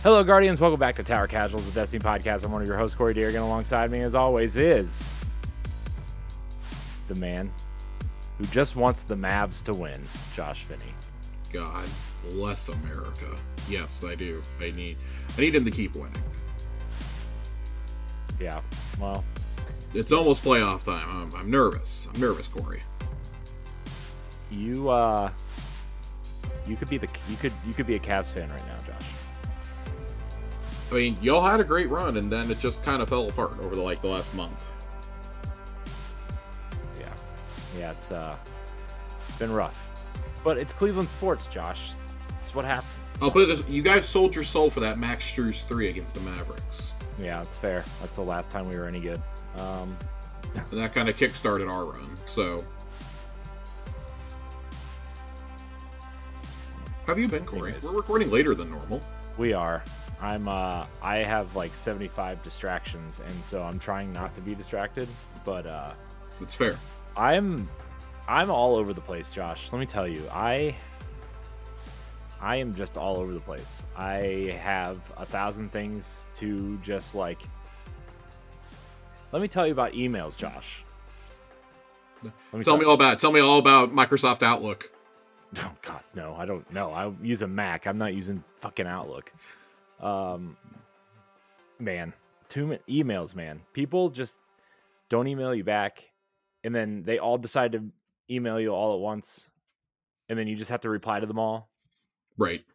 Hello, Guardians. Welcome back to Tower Casuals, the Destiny podcast. I'm one of your hosts, Corey Deargan. Alongside me, as always, is the man who just wants the Mavs to win, Josh Finney. God bless America. Yes, I do. I need him to keep winning. Yeah, well, it's almost playoff time. I'm nervous. I'm nervous, Corey. You could be a Cavs fan right now, Josh. I mean, y'all had a great run, and then it just kind of fell apart over the last month. Yeah, it's been rough, but it's Cleveland sports, Josh. It's what happened. I'll put it as you guys sold your soul for that Max Strus 3 against the Mavericks. Yeah, it's fair. That's the last time we were any good. And that kind of kick-started our run. So, how have you been, Corey? Anyways, we're recording later than normal. We are. I have like 75 distractions, and so I'm trying not to be distracted. But it's fair. I'm all over the place, Josh. Let me tell you, I am just all over the place. I have 1,000 things to just like. Let me tell you about emails, Josh. Tell me all about Microsoft Outlook. Oh God, no! I don't know. I use a Mac. I'm not using fucking Outlook. Man, too many emails, man. People just don't email you back, and then they all decide to email you all at once, and then you just have to reply to them all. Right.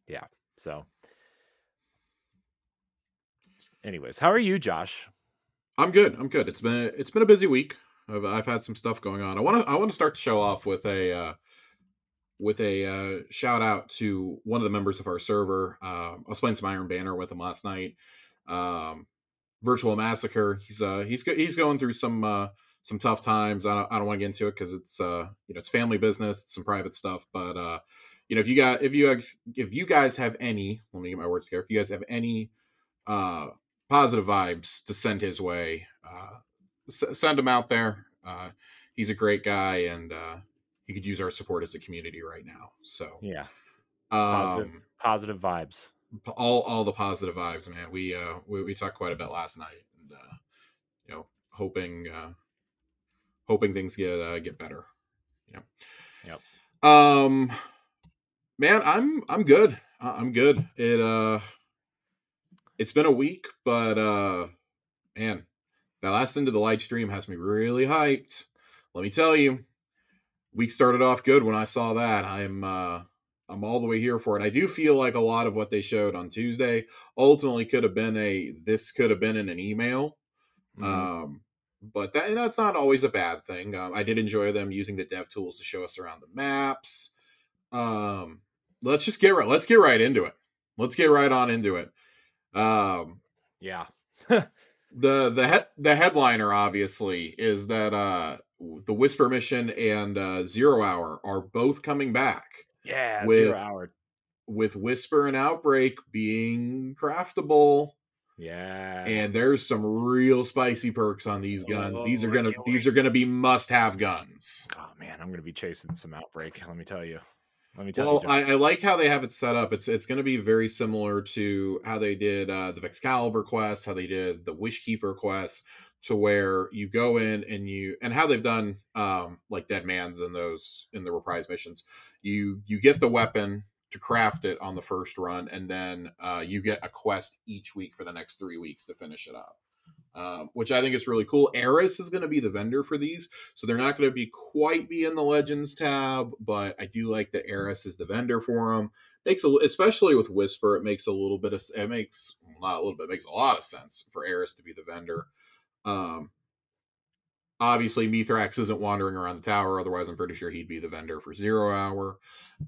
Yeah. So, anyways, how are you, Josh? I'm good. It's been a busy week. I've had some stuff going on. I want to start the show off with a shout out to one of the members of our server. I was playing some Iron Banner with him last night. Virtual Massacre. He's going through some tough times. I don't want to get into it because it's it's family business, it's some private stuff. But if you guys have any, let me get my words together. If you guys have any positive vibes to send his way, send him out there. He's a great guy, and he could use our support as a community right now. So yeah, positive vibes. All the positive vibes, man. We talked quite a bit last night, and hoping things get better. Yep. Man, I'm good. I'm good. It's been a week, but man, that last Into the Light stream has me really hyped. Let me tell you, week started off good when I saw that. I'm all the way here for it. I do feel like a lot of what they showed on Tuesday ultimately could have been in an email. Mm-hmm. But that's not always a bad thing. I did enjoy them using the dev tools to show us around the maps. Let's get right into it. Let's get right on into it. Yeah. The headliner obviously is that the Whisper mission and 0 Hour are both coming back. Yeah, with 0 Hour. With Whisper and Outbreak being craftable. Yeah. And there's some real spicy perks on these guns. These are gonna be must-have guns. Oh man, I'm gonna be chasing some Outbreak. Let me tell you. Well, I like how they have it set up. It's going to be very similar to how they did the Vexcalibur quest, how they did the Wishkeeper quest, to where you go in and how they've done like Dead Man's in the reprise missions. You get the weapon to craft it on the first run, and then you get a quest each week for the next 3 weeks to finish it up. Which I think is really cool. Eris is going to be the vendor for these, so they're not going to be quite in the Legends tab, but I do like that Eris is the vendor for them. Especially with Whisper, it makes a lot of sense for Eris to be the vendor. Obviously, Mithrax isn't wandering around the tower, otherwise I'm pretty sure he'd be the vendor for 0 Hour.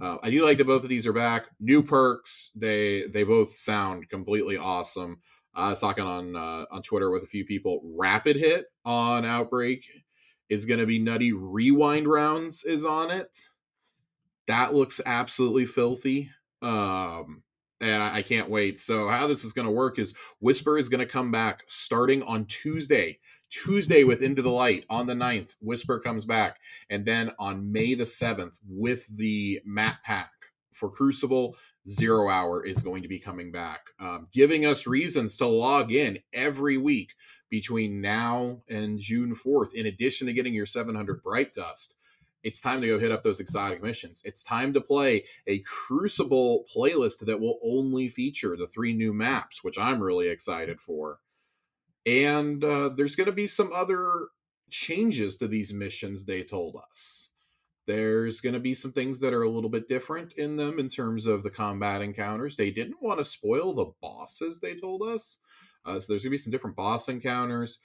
I do like that both of these are back. New perks, they both sound completely awesome. I was talking on Twitter with a few people. Rapid Hit on Outbreak is going to be nutty. Rewind rounds is on it. That looks absolutely filthy. And I can't wait. So how this is going to work is Whisper is going to come back starting on Tuesday with Into the Light on the 9th. Whisper comes back. And then on May the 7th with the map pack for Crucible, 0 Hour is going to be coming back, giving us reasons to log in every week between now and June 4th. In addition to getting your 700 Bright Dust, it's time to go hit up those exotic missions. It's time to play a Crucible playlist that will only feature the 3 new maps, which I'm really excited for. And there's going to be some other changes to these missions, they told us. There's going to be some things that are a little bit different in them in terms of the combat encounters. They didn't want to spoil the bosses, they told us. So there's going to be some different boss encounters.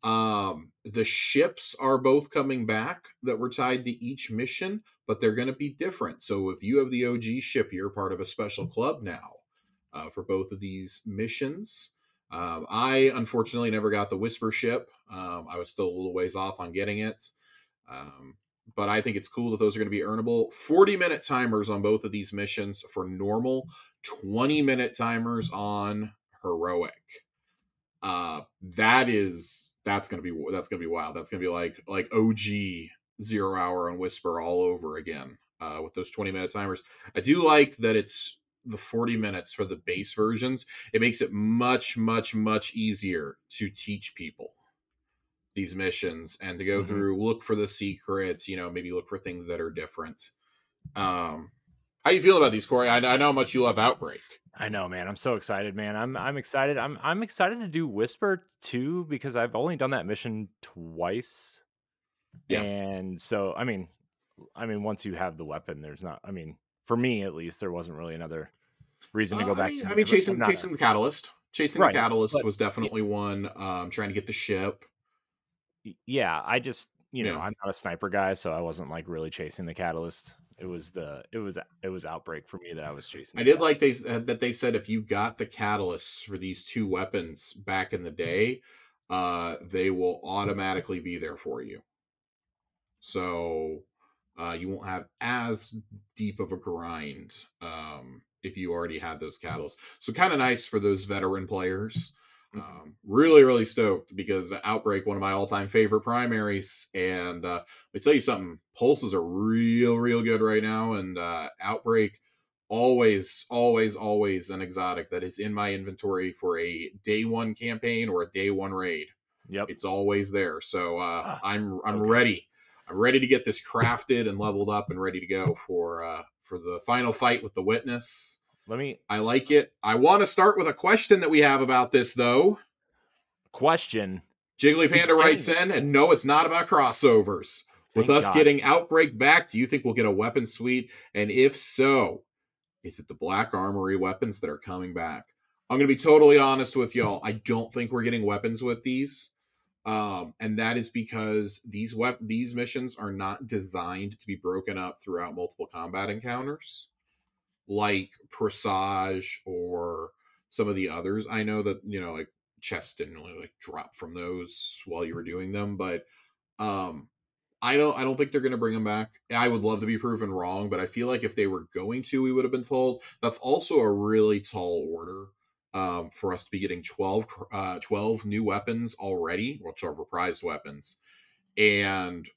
The ships are both coming back that were tied to each mission, but they're going to be different. So if you have the OG ship, you're part of a special club now for both of these missions. I unfortunately never got the Whisper ship. I was still a little ways off on getting it. But I think it's cool that those are going to be earnable. 40-minute timers on both of these missions for normal, 20-minute timers on heroic. That's gonna be wild. That's gonna be like OG 0 Hour and Whisper all over again with those 20-minute timers. I do like that it's the 40 minutes for the base versions. It makes it much easier to teach people these missions and to go through, look for the secrets, maybe look for things that are different. How you feel about these, Corey? I know how much you love Outbreak. I know, man. I'm so excited, man. I'm excited. I'm excited to do Whisper too, because I've only done that mission twice. Yeah. And so I mean, once you have the weapon, there's not, for me at least, there wasn't really another reason to go back. Chasing the catalyst. Chasing the catalyst was definitely one. Trying to get the ship. Yeah, I just, I'm not a sniper guy, so I wasn't like really chasing the catalyst. It was Outbreak for me that I was chasing. I did like that they said if you got the catalysts for these 2 weapons back in the day, they will automatically be there for you. So you won't have as deep of a grind if you already had those catalysts. So kind of nice for those veteran players. Really stoked because Outbreak, one of my all-time favorite primaries, and let me tell you something, pulses are real good right now, and Outbreak always an exotic that is in my inventory for a day 1 campaign or a day 1 raid. Yep, it's always there. So I'm ready. I'm ready to get this crafted and leveled up and ready to go for the final fight with the Witness. I like it. I want to start with a question that we have about this, though. Question. Jiggly Panda writes in, and no, it's not about crossovers. With us getting Outbreak back, do you think we'll get a weapon suite? And if so, is it the Black Armory weapons that are coming back? I'm going to be totally honest with y'all. I don't think we're getting weapons with these. And that is because these missions are not designed to be broken up throughout multiple combat encounters, like Presage or some of the others. I know that, like chests didn't really like drop from those while you were doing them, but I don't think they're going to bring them back. I would love to be proven wrong, but I feel like if they were going to, we would have been told. That's also a really tall order for us to be getting 12 new weapons already, or 12 reprised weapons, and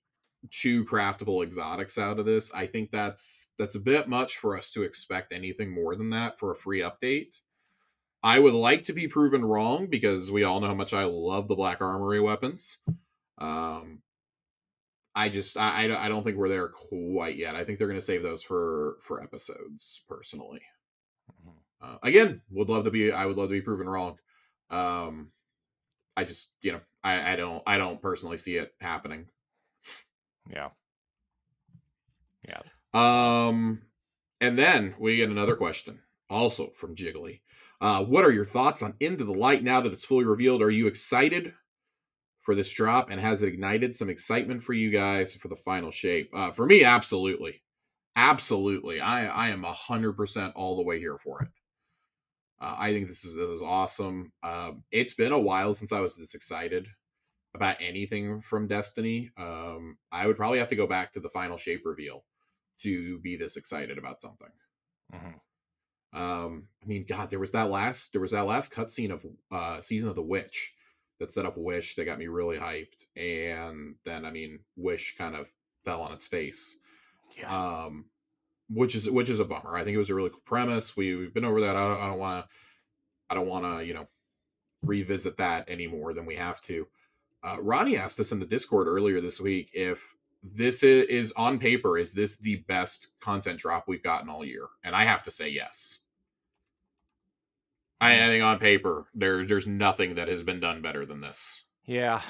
2 craftable exotics out of this. I think that's a bit much for us to expect anything more than that for a free update. I would like to be proven wrong because we all know how much I love the Black Armory weapons. I don't think we're there quite yet. I think they're going to save those for episodes, personally. Again, I would love to be proven wrong. I just, I don't personally see it happening. Yeah. And then we get another question, also from Jiggly. What are your thoughts on Into the Light now that it's fully revealed? Are you excited for this drop, and has it ignited some excitement for you guys for the final shape? For me, absolutely. I am 100% all the way here for it. I think this is awesome. It's been a while since I was this excited about anything from Destiny. I would probably have to go back to the final shape reveal to be this excited about something. God, there was that last cutscene of Season of the Witch that set up Wish that got me really hyped, and then Wish kind of fell on its face. which is a bummer. I think it was a really cool premise. We've been over that. I don't want to revisit that any more than we have to. Ronnie asked us in the Discord earlier this week if this is on paper, is this the best content drop we've gotten all year? And I have to say yes. I think on paper there's nothing that has been done better than this. Yeah,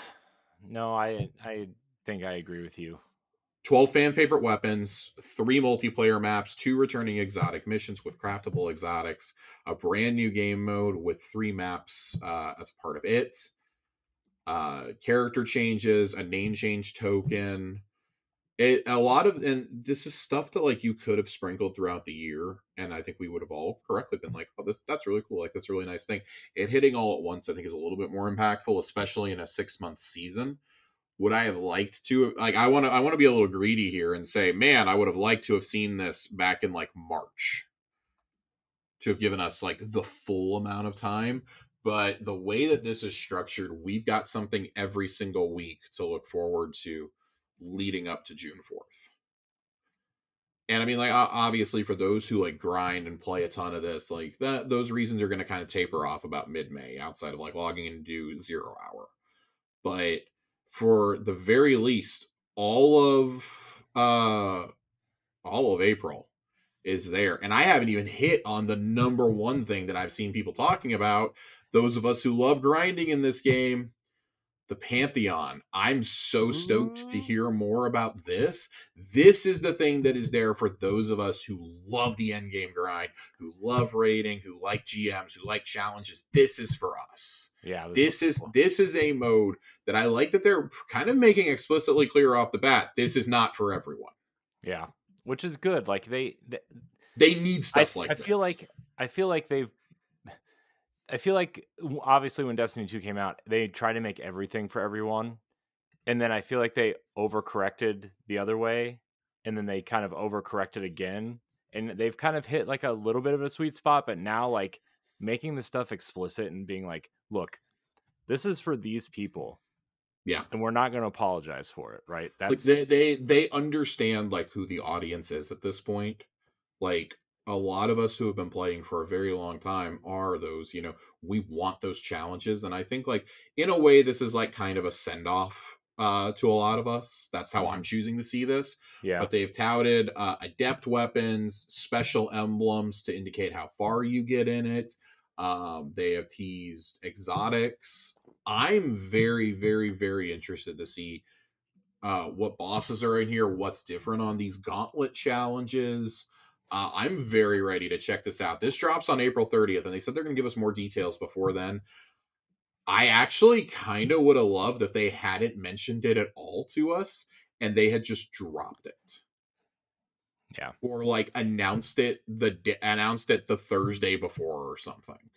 no, I think I agree with you. 12 fan favorite weapons, 3 multiplayer maps, 2 returning exotic missions with craftable exotics, a brand new game mode with 3 maps as part of it, character changes, a name change token. A lot of, and this is stuff that like you could have sprinkled throughout the year, and I think we would have all correctly been like, oh, that's really cool, like that's a really nice thing. It hitting all at once I think is a little bit more impactful, especially in a 6-month season. Would I have liked to, like, I want to be a little greedy here and say, man, I would have liked to have seen this back in like March, to have given us like the full amount of time. But the way that this is structured, we've got something every single week to look forward to leading up to June 4th. And I mean, like, obviously for those who like grind and play a ton of this, like that, those reasons are going to kind of taper off about mid-May outside of like logging in to do 0 hour. But for the very least, all of April is there. And I haven't even hit on the number one thing that I've seen people talking about. Those of us who love grinding in this game, the Pantheon. I'm so stoked to hear more about this. This is the thing that is there for those of us who love the endgame grind, who love raiding, who like GMs, who like challenges. This is for us. Yeah, this is a mode that I like that they're kind of making explicitly clear off the bat. This is not for everyone. Yeah, which is good. Like they need stuff like I this. I feel like obviously when Destiny 2 came out, they tried to make everything for everyone. And then I feel like they overcorrected the other way. And then they kind of overcorrected again. And they've kind of hit like a little bit of a sweet spot. But now like making the stuff explicit and being like, look, this is for these people. Yeah. And we're not going to apologize for it. Right. That's like they understand like who the audience is at this point. Like, a lot of us who have been playing for a very long time are those, we want those challenges. And I think like in a way, this is like kind of a send off to a lot of us. That's how I'm choosing to see this. Yeah. But they've touted adept weapons, special emblems to indicate how far you get in it. They have teased exotics. I'm very, very, very interested to see what bosses are in here, what's different on these gauntlet challenges. I'm very ready to check this out. This drops on April 30th, and they said they're going to give us more details before then. I actually kind of would have loved if they hadn't mentioned it at all to us, and they had just dropped it. Yeah. Or like announced it the Thursday before or something.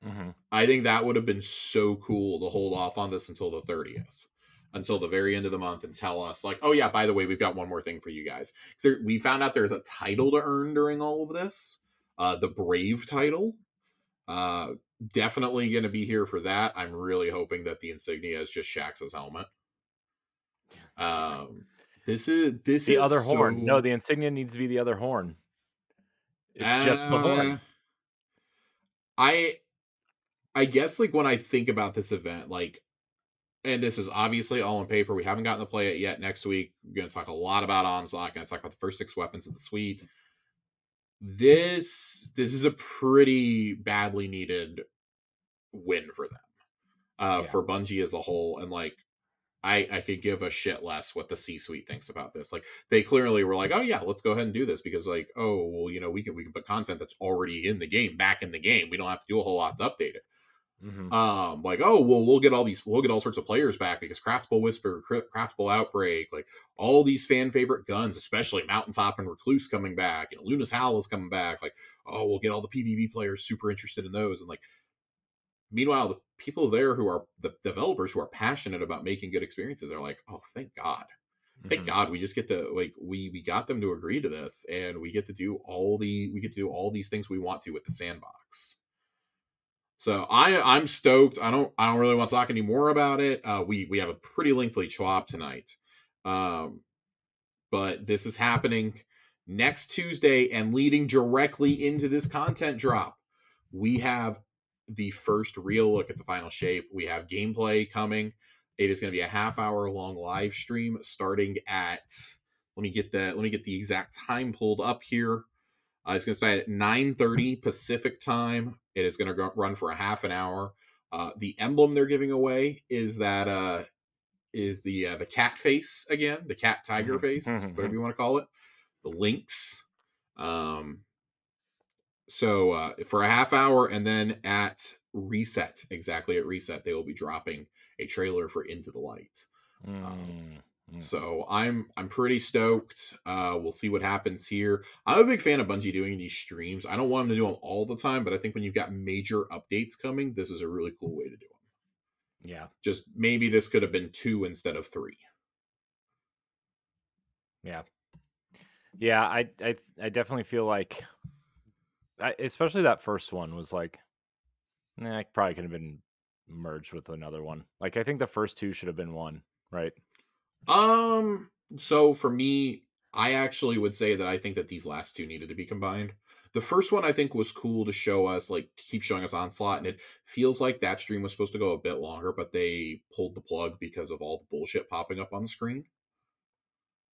Mm-hmm. I think that would have been so cool to hold off on this until the 30th. Until the very end of the month and tell us like, oh yeah, by the way, we've got one more thing for you guys. So we found out there's a title to earn during all of this, the Brave title. Definitely going to be here for that. I'm really hoping that the insignia is just Shax's helmet. This is the other horn. No, the insignia needs to be the other horn. It's just the horn. I guess like when I think about this event, like, and this is obviously all on paper. We haven't gotten to play it yet. Next week, we're going to talk a lot about Onslaught. Going to talk about the first 6 weapons of the suite. This is a pretty badly needed win for them, for Bungie as a whole. And like, I could give a shit less what the C-suite thinks about this. Like, they clearly were like, oh yeah, let's go ahead and do this because like, oh well, we can put content that's already in the game back in the game. We don't have to do a whole lot to update it. Mm-hmm. Like, oh well, we'll get all sorts of players back because Craftable Whisper, Craftable Outbreak, like all these fan favorite guns, especially Mountaintop and Recluse coming back, and Luna's Howl is coming back. Like, oh, we'll get all the PvP players super interested in those. And like, meanwhile, the people there who are the developers who are passionate about making good experiences are like, oh, thank God. Thank God we just get to like we got them to agree to this, and we get to do all these things we want to with the sandbox. So I'm stoked. I don't really want to talk anymore about it. We have a pretty lengthy chop tonight. But this is happening. next Tuesday and leading directly into this content drop, we have the first real look at the final shape. We have gameplay coming. It is going to be a half-hour long live stream starting at, let me get the exact time pulled up here. It's going to start at 9:30 Pacific time. It is going to run for a half an hour. The emblem they're giving away is that is the cat face again, the cat tiger face, whatever you want to call it, the lynx. So for a half hour, and then at reset, exactly at reset, they will be dropping a trailer for Into the Light. So I'm pretty stoked. We'll see what happens here. I'm a big fan of Bungie doing these streams. I don't want them to do them all the time, but I think when you've got major updates coming, this is a really cool way to do them. Yeah. Just maybe this could have been 2 instead of 3. Yeah. Yeah, I definitely feel like, especially that first one was like, it probably could have been merged with another one. Like, I think the first 2 should have been one, right? So for me, I actually would say that I think that these last 2 needed to be combined. The first one I think was cool to show us, like, to keep showing us Onslaught, and it feels like that stream was supposed to go a bit longer, but they pulled the plug because of all the bullshit popping up on the screen.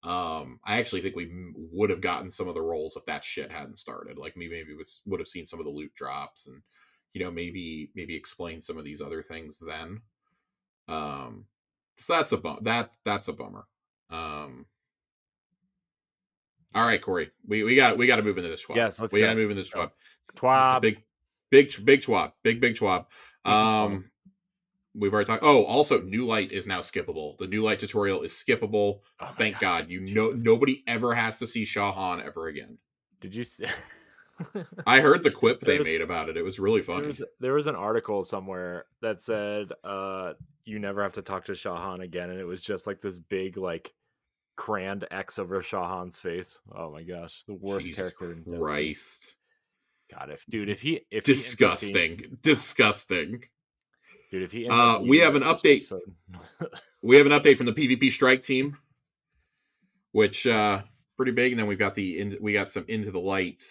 I actually think we would have gotten some of the rolls if that shit hadn't started. Like, maybe would have seen some of the loot drops, and maybe explain some of these other things then. So that's a bummer. All right, Corey, we got to move into this Schwab. Yes, we got to move into this Schwab. Schwab. Big Schwab. Big Schwab. We've already talked. Oh, also, New Light is now skippable. The New Light tutorial is skippable. Oh, thank God. Nobody ever has to see Shah Han ever again. Did you see? I heard the quip they made about it. It was really funny. There was an article somewhere that said you never have to talk to Shah Han again, and it was just like this big, like, crammed X over Shah Han's face. Oh my gosh, the worst Jesus character in Christ. God, if he disgusting. Dude, if he we have an update. We have an update from the PvP strike team, which pretty big, and then we got some Into the Light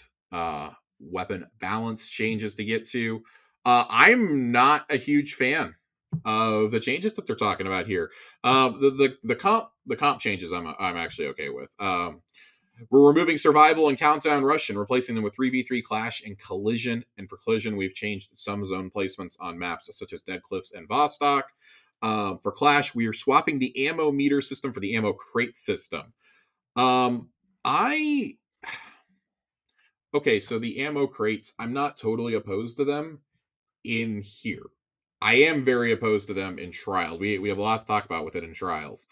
weapon balance changes to get to. I'm not a huge fan of the changes that they're talking about here. The comp changes I'm actually okay with. We're removing Survival and Countdown Rush and replacing them with 3v3 Clash and Collision. And for Collision, we've changed some zone placements on maps such as Dead Cliffs and Vostok. For Clash, we are swapping the ammo meter system for the ammo crate system. Okay, so the ammo crates, I'm not totally opposed to them in here. I am very opposed to them in Trials. We have a lot to talk about with it in Trials.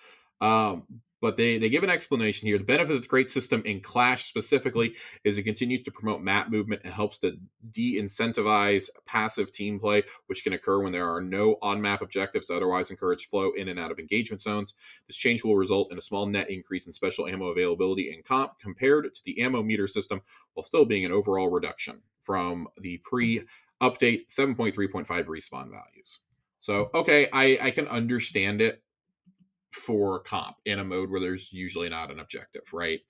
But they give an explanation here. The benefit of the crate system in Clash specifically is it continues to promote map movement and helps to de-incentivize passive team play, which can occur when there are no on-map objectives that otherwise encourage flow in and out of engagement zones. This change will result in a small net increase in special ammo availability in comp compared to the ammo meter system, while still being an overall reduction from the pre-update 7.3.5 respawn values. So, okay, I can understand it for comp in a mode where there's usually not an objective, right?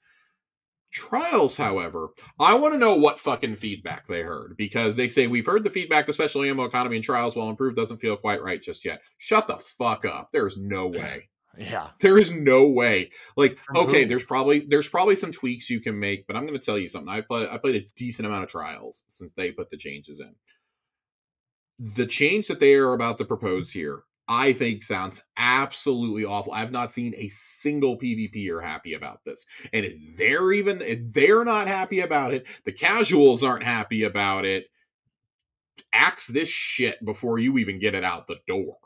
Trials, however, I want to know what fucking feedback they heard, because they say, we've heard the feedback the special ammo economy in Trials, while improved, doesn't feel quite right just yet. Shut the fuck up. There's no way. Yeah. There is no way. Like, okay, there's probably some tweaks you can make, but I'm going to tell you something. I played a decent amount of Trials since they put the changes in. The change that they are about to propose here, I think, sounds absolutely awful. I've not seen a single PvPer happy about this. And if they're not happy about it, the casuals aren't happy about it, axe this shit before you even get it out the door.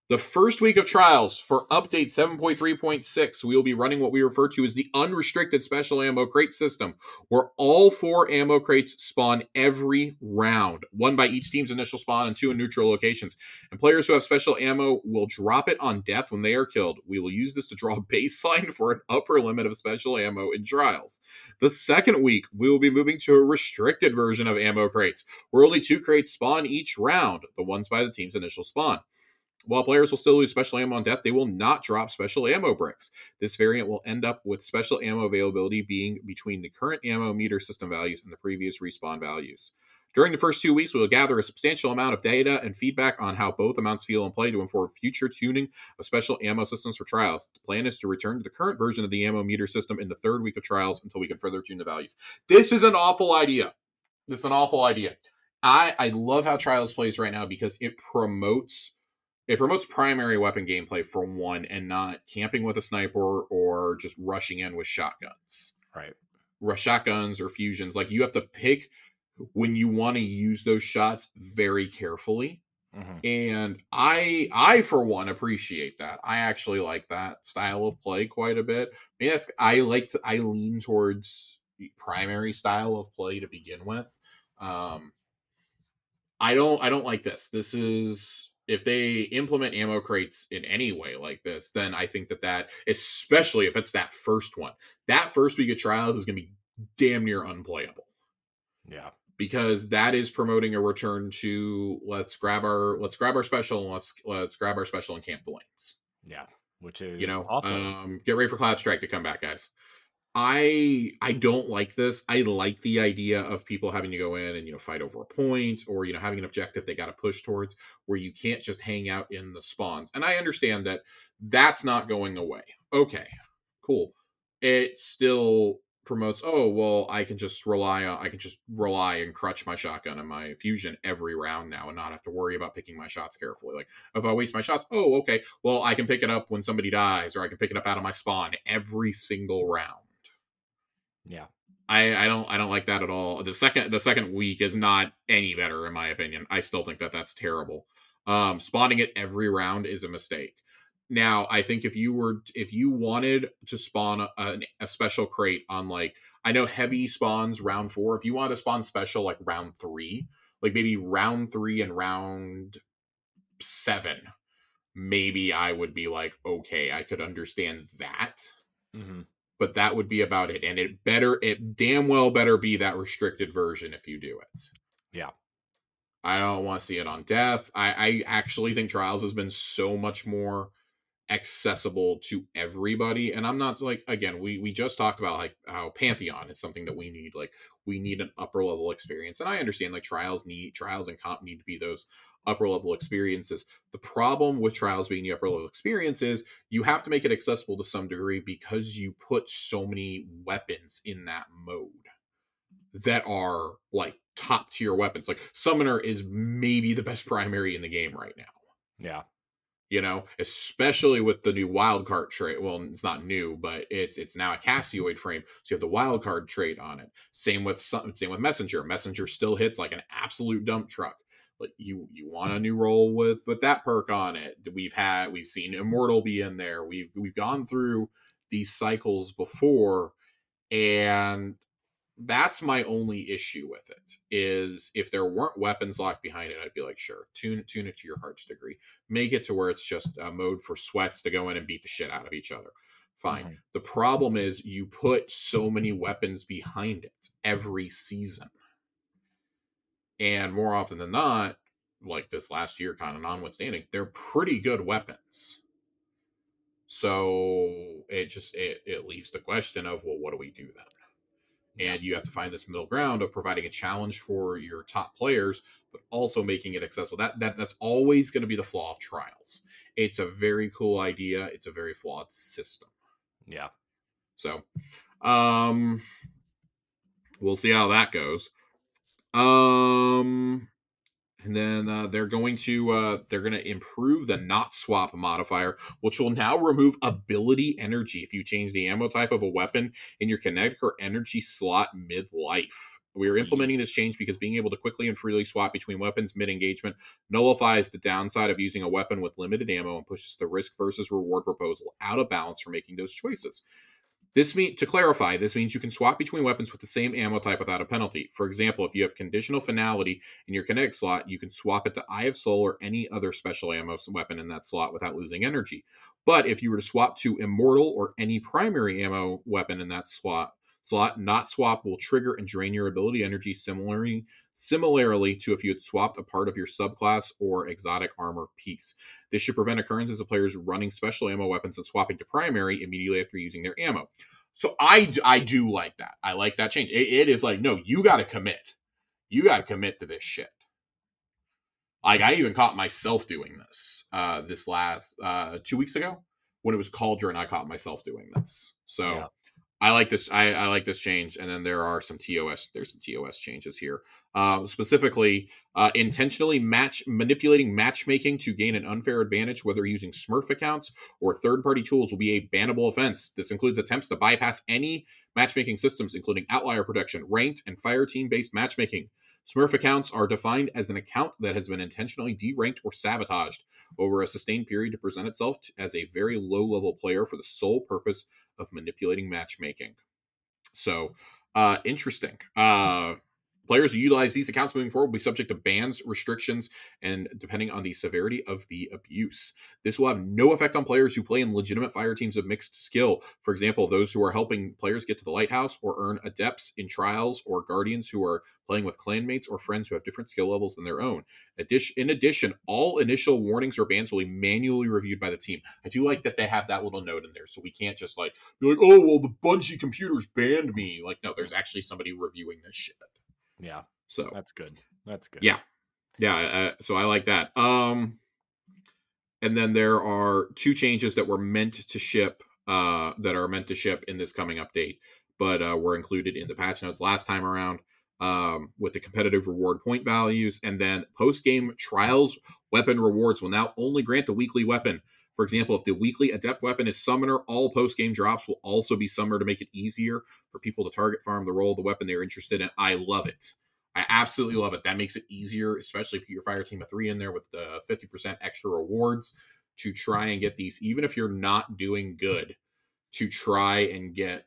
The first week of Trials for update 7.3.6, we will be running what we refer to as the unrestricted special ammo crate system, where all 4 ammo crates spawn every round, 1 by each team's initial spawn and 2 in neutral locations. And players who have special ammo will drop it on death when they are killed. We will use this to draw a baseline for an upper limit of special ammo in Trials. The second week, we will be moving to a restricted version of ammo crates, where only 2 crates spawn each round, the ones by the team's initial spawn. While players will still lose special ammo on death, they will not drop special ammo bricks. This variant will end up with special ammo availability being between the current ammo meter system values and the previous respawn values. During the first 2 weeks, we will gather a substantial amount of data and feedback on how both amounts feel in play to inform future tuning of special ammo systems for trials. The plan is to return to the current version of the ammo meter system in the 3rd week of trials until we can further tune the values. This is an awful idea. This is an awful idea. I love how Trials plays right now because it promotes primary weapon gameplay for one, and not camping with a sniper or just rushing in with shotguns. Right. Shotguns or fusions. Like, you have to pick when you want to use those shots very carefully. Mm-hmm. And I for one appreciate that. I actually like that style of play quite a bit. I lean towards primary style of play to begin with. I don't like this. This is, if they implement ammo crates in any way like this, then I think that especially if it's that first one, that first week of trials is going to be damn near unplayable. Yeah. Because that is promoting a return to let's grab our special and let's grab our special and camp the lanes. Yeah. Which is awful. Get ready for Cloud Strike to come back, guys. I don't like this. I like the idea of people having to go in and, fight over a point, or, having an objective they got to push towards, where you can't just hang out in the spawns. And I understand that that's not going away. Okay, cool. It still promotes, I can just rely and crutch my shotgun and my fusion every round now and not have to worry about picking my shots carefully. Like, if I waste my shots, okay, well, I can pick it up when somebody dies, or I can pick it up out of my spawn every single round. Yeah. I don't like that at all. The second week is not any better, in my opinion. I still think that that's terrible. Spawning it every round is a mistake. Now, I think if you wanted to spawn a special crate on, like, I know heavy spawns round 4. If you wanted to spawn special like round 3, like maybe round 3 and round 7, maybe I would be like, okay, I could understand that. Mm-hmm. But that would be about it. And it damn well better be that restricted version if you do it. Yeah. I don't want to see it on death. I actually think Trials has been so much more accessible to everybody. And I'm not, like, again, we just talked about, like, how Pantheon is something that we need. Like, we need an upper level experience. And I understand, like, Trials and Comp need to be those upper level experiences. The problem with Trials being the upper level experience is you have to make it accessible to some degree, because you put so many weapons in that mode that are, like, top tier weapons. Like, Summoner is maybe the best primary in the game right now. Yeah. Especially with the new wildcard trait. Well, it's not new, but it's now a Cassioid frame, so you have the wildcard trait on it. Same with Messenger. Messenger still hits like an absolute dump truck. But you want a new role with that perk on it. We've seen Immortal be in there. We've gone through these cycles before, and that's my only issue with it. Is if there weren't weapons locked behind it, I'd be like, sure, tune it to your heart's degree. Make it to where it's just a mode for sweats to go in and beat the shit out of each other. Fine. Mm-hmm. The problem is you put so many weapons behind it every season. And more often than not, like this last year kind of notwithstanding, they're pretty good weapons. So it leaves the question of, well, what do we do then? And you have to find this middle ground of providing a challenge for your top players, but also making it accessible. That's always going to be the flaw of Trials. It's a very cool idea. It's a very flawed system. Yeah. So, we'll see how that goes. And then they're going to improve the not swap modifier, which will now remove ability energy if you change the ammo type of a weapon in your kinetic or energy slot mid-life. We are implementing this change because being able to quickly and freely swap between weapons mid-engagement nullifies the downside of using a weapon with limited ammo and pushes the risk versus reward proposal out of balance for making those choices. To clarify, this means you can swap between weapons with the same ammo type without a penalty. For example, if you have conditional finality in your kinetic slot, you can swap it to Eye of Soul or any other special ammo weapon in that slot without losing energy. But if you were to swap to Immortal or any primary ammo weapon in that slot, Slot not swap will trigger and drain your ability energy similarly to if you had swapped a part of your subclass or exotic armor piece. This should prevent occurrences of players running special ammo weapons and swapping to primary immediately after using their ammo. So I do like that. I like that change. It is like, no, you got to commit. You got to commit to this shit. Like, I even caught myself doing this this last 2 weeks ago when it was Cauldron. I caught myself doing this. So yeah. I like this. I like this change. And then there are some TOS. There's some TOS changes here. Specifically, intentionally manipulating matchmaking to gain an unfair advantage, whether using Smurf accounts or third-party tools, will be a bannable offense. This includes attempts to bypass any matchmaking systems, including outlier protection, ranked, and fire team-based matchmaking. Smurf accounts are defined as an account that has been intentionally deranked or sabotaged over a sustained period to present itself as a very low-level player for the sole purpose of manipulating matchmaking. So, interesting. Players who utilize these accounts moving forward will be subject to bans, restrictions, and depending on the severity of the abuse. This will have no effect on players who play in legitimate fire teams of mixed skill. For example, those who are helping players get to the lighthouse or earn adepts in trials, or guardians who are playing with clanmates or friends who have different skill levels than their own. In addition, all initial warnings or bans will be manually reviewed by the team. I do like that they have that little note in there, so we can't just like be like, oh, well, the Bungie computers banned me. Like, no, there's actually somebody reviewing this shit. Yeah. So that's good. That's good. Yeah. Yeah. So I like that. And then there are 2 changes that were meant to ship, that are meant to ship in this coming update, but were included in the patch notes last time around, with the competitive reward point values. And then post-game trials weapon rewards will now only grant the weekly weapon. For example, if the weekly adept weapon is summoner, all post-game drops will also be summoner to make it easier for people to target farm the role of the weapon they're interested in. I love it. I absolutely love it. That makes it easier, especially if you're fire team of 3 in there with the 50% extra rewards, to try and get these, even if you're not doing good, to try and get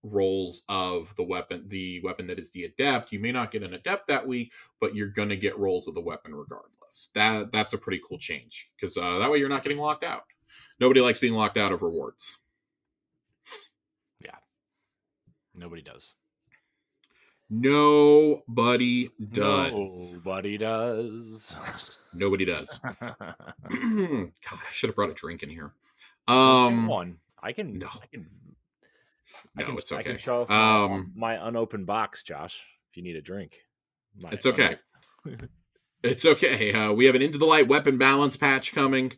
rolls of the weapon that is the adept. You may not get an adept that week, but you're going to get rolls of the weapon regardless. That's a pretty cool change, because that way you're not getting locked out. Nobody likes being locked out of rewards. Yeah. Nobody does. Nobody does. Nobody does. Nobody does. God, I should have brought a drink in here. One. I can. No. It's okay. I can show off my unopened box, Josh. If you need a drink, it's okay. It's okay. We have an Into the Light weapon balance patch coming.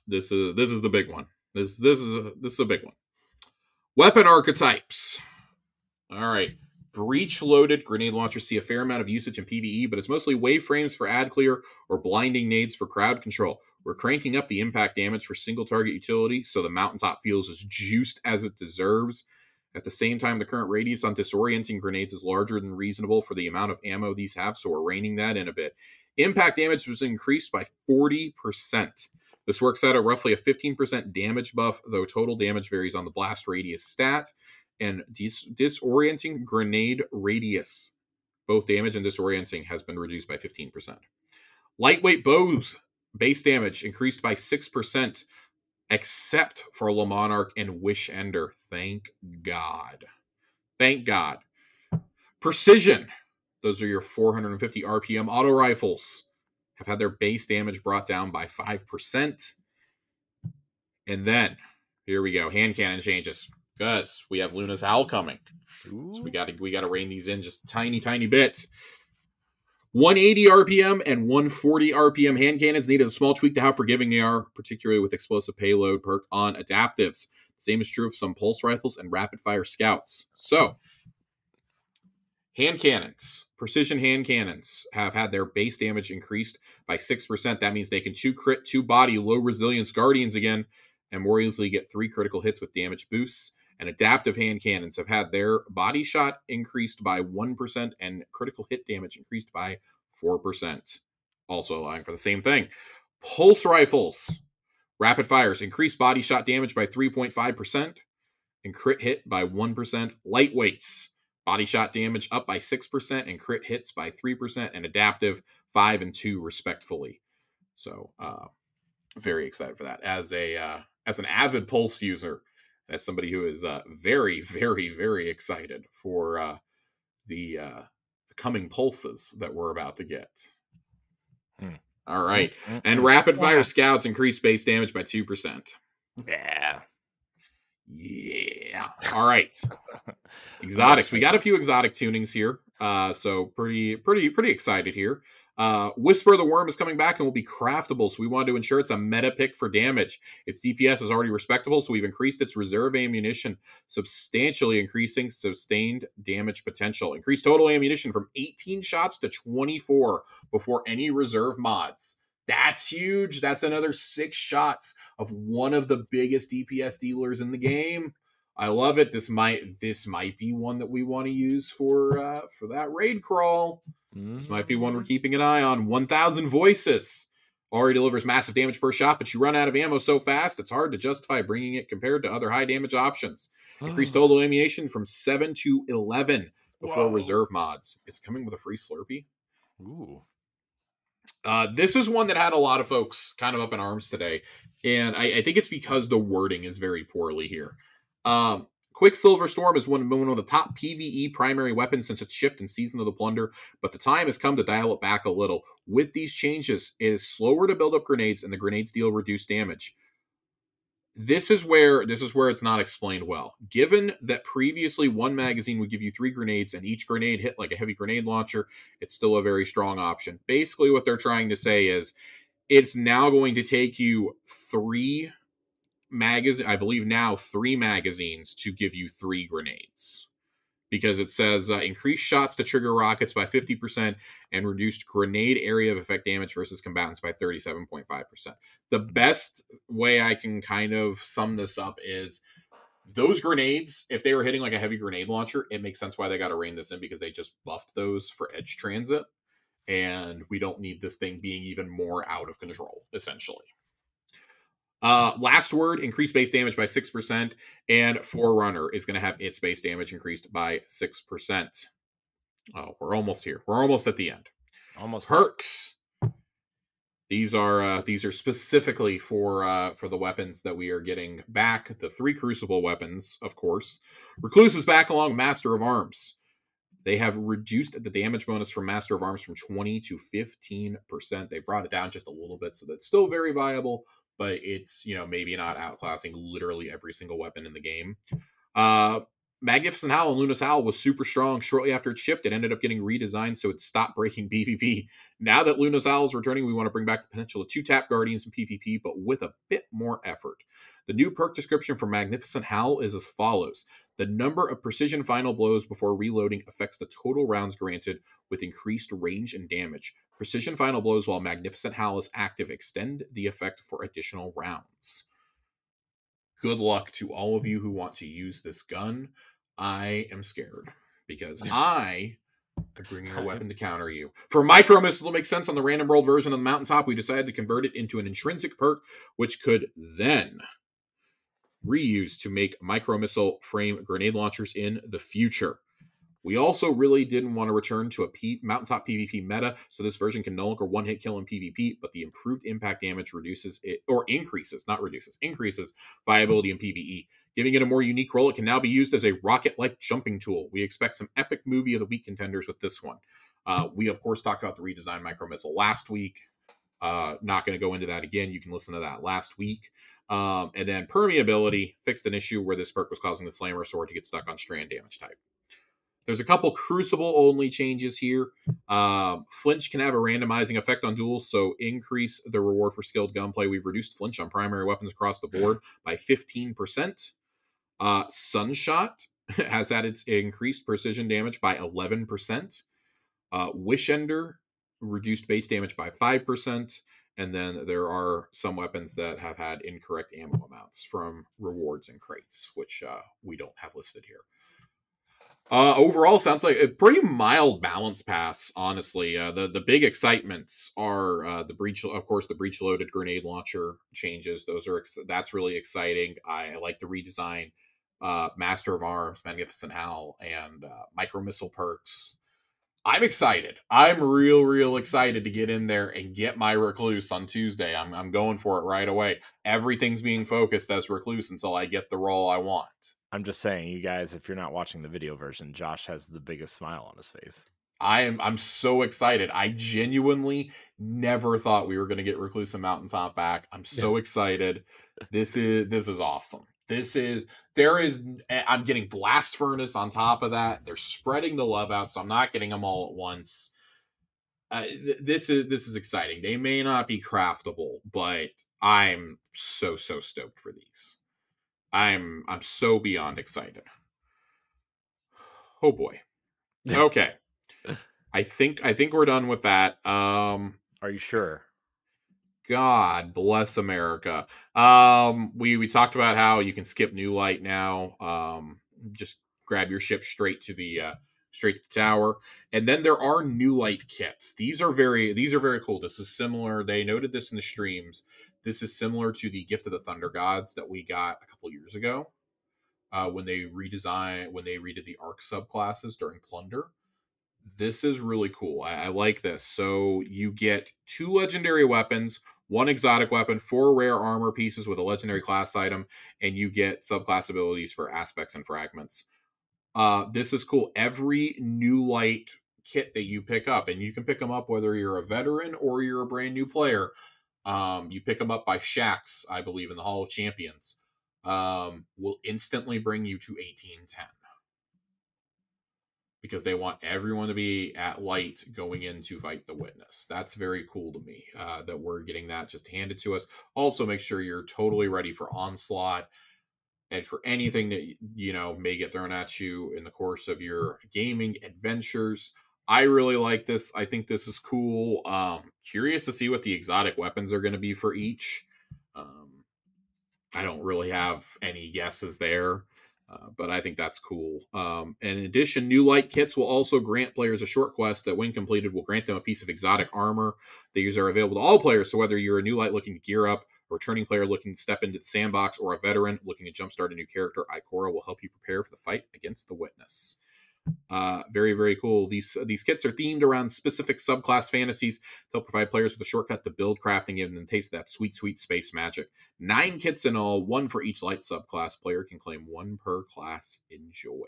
This is the big one. This is a big one. Weapon archetypes. All right. Breach loaded grenade launchers see a fair amount of usage in PvE, but it's mostly wave frames for ad clear or blinding nades for crowd control. We're cranking up the impact damage for single target utility, so the mountaintop feels as juiced as it deserves. At the same time, the current radius on disorienting grenades is larger than reasonable for the amount of ammo these have, so we're reining that in a bit. Impact damage was increased by 40%. This works out at roughly a 15% damage buff, though total damage varies on the blast radius stat. And disorienting grenade radius, both damage and disorienting, has been reduced by 15%. Lightweight bows base damage increased by 6%, except for Le Monarch and Wish Ender. Thank God. Thank God. Precision. Those are your 450 RPM auto rifles. Have had their base damage brought down by 5%. And then, here we go. Hand cannon changes. Because we have Luna's Howl coming. Ooh. So we gotta rein these in just a tiny bit. 180 RPM and 140 RPM hand cannons needed a small tweak to how forgiving they are, particularly with explosive payload perk on adaptives. The same is true of some pulse rifles and rapid fire scouts. So, hand cannons, precision hand cannons, have had their base damage increased by 6%. That means they can 2 crit, 2 body, low resilience guardians again, and more easily get 3 critical hits with damage boosts. And adaptive hand cannons have had their body shot increased by 1% and critical hit damage increased by 4%. Also allowing for the same thing. Pulse rifles, rapid fires, increased body shot damage by 3.5% and crit hit by 1%. Lightweights, body shot damage up by 6% and crit hits by 3%. And adaptive 5 and 2 respectively. So very excited for that. As an avid pulse user, as somebody who is very, very, very excited for the coming pulses that we're about to get. All right. And rapid fire scouts increase base damage by 2%. Yeah. Yeah. All right. Exotics. We got a few exotic tunings here. So pretty excited here. Whisper of the Worm is coming back and will be craftable, so we wanted to ensure it's a meta pick for damage. Its DPS is already respectable, so we've increased its reserve ammunition, substantially increasing sustained damage potential. Increased total ammunition from 18 shots to 24 before any reserve mods. That's huge. That's another 6 shots of one of the biggest DPS dealers in the game. I love it. This might be one that we want to use for that raid crawl. This might be one we're keeping an eye on. 1,000 Voices already delivers massive damage per shot, but you run out of ammo so fast it's hard to justify bringing it compared to other high damage options. Increased total ammunition from 7 to 11 before reserve mods. Is it coming with a free Slurpee? Ooh. This is one that had a lot of folks kind of up in arms today, and I think it's because the wording is very poorly here. Quicksilver Storm is one of the top PvE primary weapons since it's shipped in Season of the Plunder, but the time has come to dial it back a little. With these changes, it is slower to build up grenades, and the grenades deal reduced damage. This is where it's not explained well. Given that previously one magazine would give you 3 grenades and each grenade hit like a heavy grenade launcher, it's still a very strong option. Basically what they're trying to say is it's now going to take you 3 magazines to give you 3 grenades. Because it says increased shots to trigger rockets by 50% and reduced grenade area of effect damage versus combatants by 37.5%. The best way I can kind of sum this up is those grenades, if they were hitting like a heavy grenade launcher, it makes sense why they got to rein this in, because they just buffed those for edge transit. And we don't need this thing being even more out of control, essentially. Last Word, increased base damage by 6%, and Forerunner is going to have its base damage increased by 6%. Oh, we're almost here. We're almost at the end. Almost. Perks. These are specifically for the weapons that we are getting back. The 3 Crucible weapons, of course. Recluse is back along Master of Arms. They have reduced the damage bonus from Master of Arms from 20 to 15%. They brought it down just a little bit, so that's still very viable, but it's, maybe not outclassing literally every single weapon in the game. Magnificent Howl and Luna's Howl was super strong. Shortly after it shipped, it ended up getting redesigned so it stopped breaking PvP. Now that Luna's Howl is returning, we want to bring back the potential of 2-tap Guardians in PvP, but with a bit more effort. The new perk description for Magnificent Howl is as follows. The number of precision final blows before reloading affects the total rounds granted with increased range and damage. Precision final blows while Magnificent Howl is active extend the effect for additional rounds. Good luck to all of you who want to use this gun. I am scared because I am bringing a weapon to counter you. For Micro Missile to make sense on the random world version of the Mountaintop, we decided to convert it into an intrinsic perk, which could then reuse to make Micro Missile frame grenade launchers in the future. We also really didn't want to return to a Mountaintop PvP meta, so this version can no longer one-hit kill in PvP, but the improved impact damage reduces it, or increases, not reduces, increases viability in PvE. Giving it a more unique role, it can now be used as a rocket-like jumping tool. We expect some epic movie of the week contenders with this one. We, of course, talked about the redesigned Micro Missile last week. Not going to go into that again. You can listen to that last week. And then Permeability fixed an issue where this perk was causing the Slammer Sword to get stuck on strand damage type. There's a couple Crucible-only changes here. Flinch can have a randomizing effect on duels, so increase the reward for skilled gunplay. We've reduced flinch on primary weapons across the board by 15%. Sunshot has had its increased precision damage by 11%. Wish Ender reduced base damage by 5%. And then there are some weapons that have had incorrect ammo amounts from rewards and crates, which we don't have listed here. Overall, sounds like a pretty mild balance pass, honestly. The big excitements are the breach, of course, the breach loaded grenade launcher changes. That's really exciting. I like the redesign, Master of Arms, Magnificent Howl, and Micro Missile perks. I'm excited. I'm real excited to get in there and get my recluse on Tuesday. I'm going for it right away. Everything's being focused as recluse until I get the role I want. I'm just saying, you guys, if you're not watching the video version, Josh has the biggest smile on his face. I'm so excited. I genuinely never thought we were going to get Recluse and Mountaintop back. I'm so excited. This is awesome. I'm getting Blast Furnace on top of that. They're spreading the love out, so I'm not getting them all at once. This is exciting. They may not be craftable, but I'm so stoked for these. I'm so beyond excited. Oh boy. Okay. I think we're done with that. Are you sure? God bless America. We talked about how you can skip New Light now. Just grab your ship straight to the tower, and then there are New Light kits. These are very cool. This is similar. They noted this in the streams. This is similar to the Gift of the Thunder Gods that we got a couple years ago. When they redid the Arc subclasses during Plunder. This is really cool. I like this. So you get 2 legendary weapons, 1 exotic weapon, 4 rare armor pieces with a legendary class item, and you get subclass abilities for aspects and fragments. This is cool. Every New Light kit that you pick up, and you can pick them up whether you're a veteran or you're a brand new player. You pick them up by Shax, I believe, in the Hall of Champions. Will instantly bring you to 1810. Because they want everyone to be at light going in to fight the witness. That's very cool to me that we're getting that just handed to us. Also, make sure you're totally ready for onslaught and for anything that may get thrown at you in the course of your gaming adventures. I really like this. I think this is cool. Curious to see what the exotic weapons are going to be for each. I don't really have any guesses there. But I think that's cool. And in addition, New Light kits will also grant players a short quest that, when completed, will grant them a piece of exotic armor. These are available to all players, so whether you're a New Light looking to gear up, a returning player looking to step into the sandbox, or a veteran looking to jumpstart a new character, Ikora will help you prepare for the fight against the Witness. Very cool. These kits are themed around specific subclass fantasies. They'll provide players with a shortcut to build crafting, giving them taste of that sweet space magic. 9 kits in all, 1 for each light subclass. Player can claim 1 per class. Enjoy.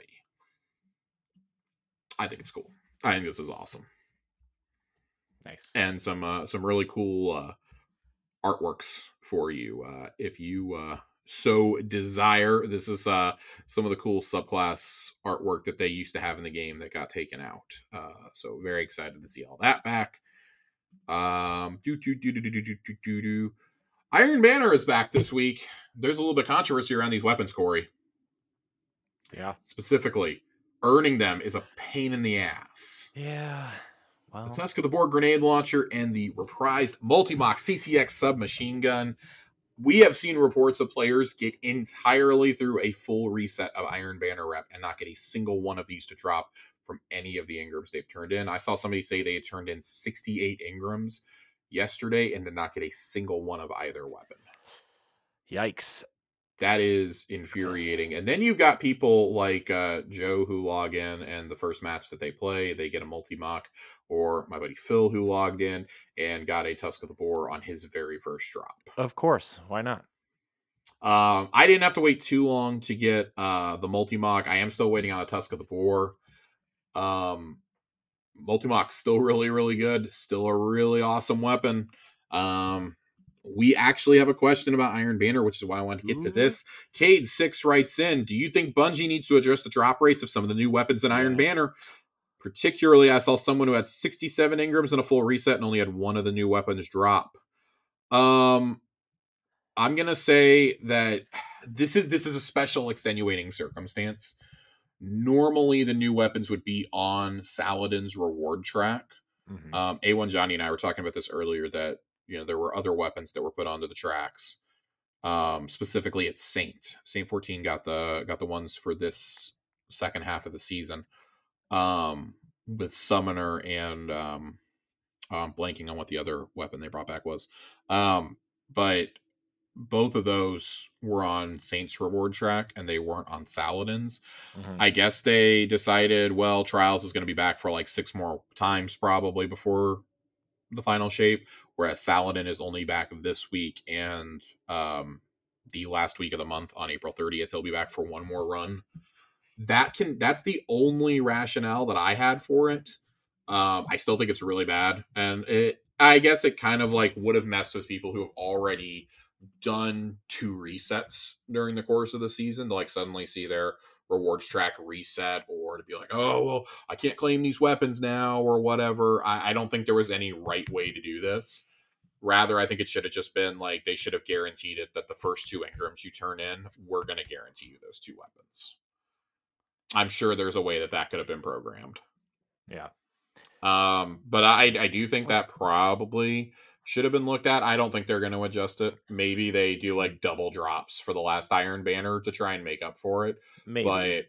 I think it's cool. I think this is awesome. Nice. And some really cool artworks for you if you so desire. This is some of the cool subclass artwork that they used to have in the game that got taken out. So very excited to see all that back. Iron Banner is back this week. There's a little bit of controversy around these weapons, Corey. Yeah. Specifically, earning them is a pain in the ass. Yeah. Well, The Tusk of the Boar grenade launcher and the reprised Multi-Mach CCX submachine gun. We have seen reports of players get entirely through a full reset of Iron Banner rep and not get a single one of these to drop from any of the Ingrams they've turned in. I saw somebody say they had turned in 68 Ingrams yesterday and did not get a single one of either weapon. yikes. That is infuriating. And then you've got people like Joe who log in, and the first match that they play, they get a multi-mock, or my buddy Phil who logged in and got a Tusk of the Boar on his very first drop. Of course. Why not? I didn't have to wait too long to get the multi-mock. I am still waiting on a Tusk of the Boar. Multi-mock's still really good. Still a really awesome weapon. We actually have a question about Iron Banner, which is why I wanted to get to this. Cade 6 writes in, do you think Bungie needs to address the drop rates of some of the new weapons in Iron Banner? Particularly, I saw someone who had 67 Ingrams in a full reset and only had one of the new weapons drop. I'm going to say that this is a special extenuating circumstance. Normally, the new weapons would be on Saladin's reward track. Mm-hmm. A1 Johnny and I were talking about this earlier, that there were other weapons that were put onto the tracks. Specifically at Saint 14 got the ones for this second half of the season. With Summoner and blanking on what the other weapon they brought back was. But both of those were on Saints reward track and they weren't on Saladin's. Hmm. I guess they decided, well, Trials is going to be back for like 6 more times probably before the final shape, whereas Saladin is only back this week and the last week of the month on April 30th. He'll be back for one more run. That's the only rationale that I had for it. I still think it's really bad, and I guess it kind of like would have messed with people who have already done 2 resets during the course of the season to like suddenly see their rewards track reset, or to be like, oh well, I can't claim these weapons now or whatever. I don't think there was any right way to do this. Rather, I think it should have just been like they should have guaranteed it that the first 2 Ingrams you turn in, we're going to guarantee you those 2 weapons. I'm sure there's a way that that could have been programmed. Yeah. But I do think that probably should have been looked at. I don't think they're going to adjust it. Maybe they do like double drops for the last Iron Banner to try and make up for it. Maybe.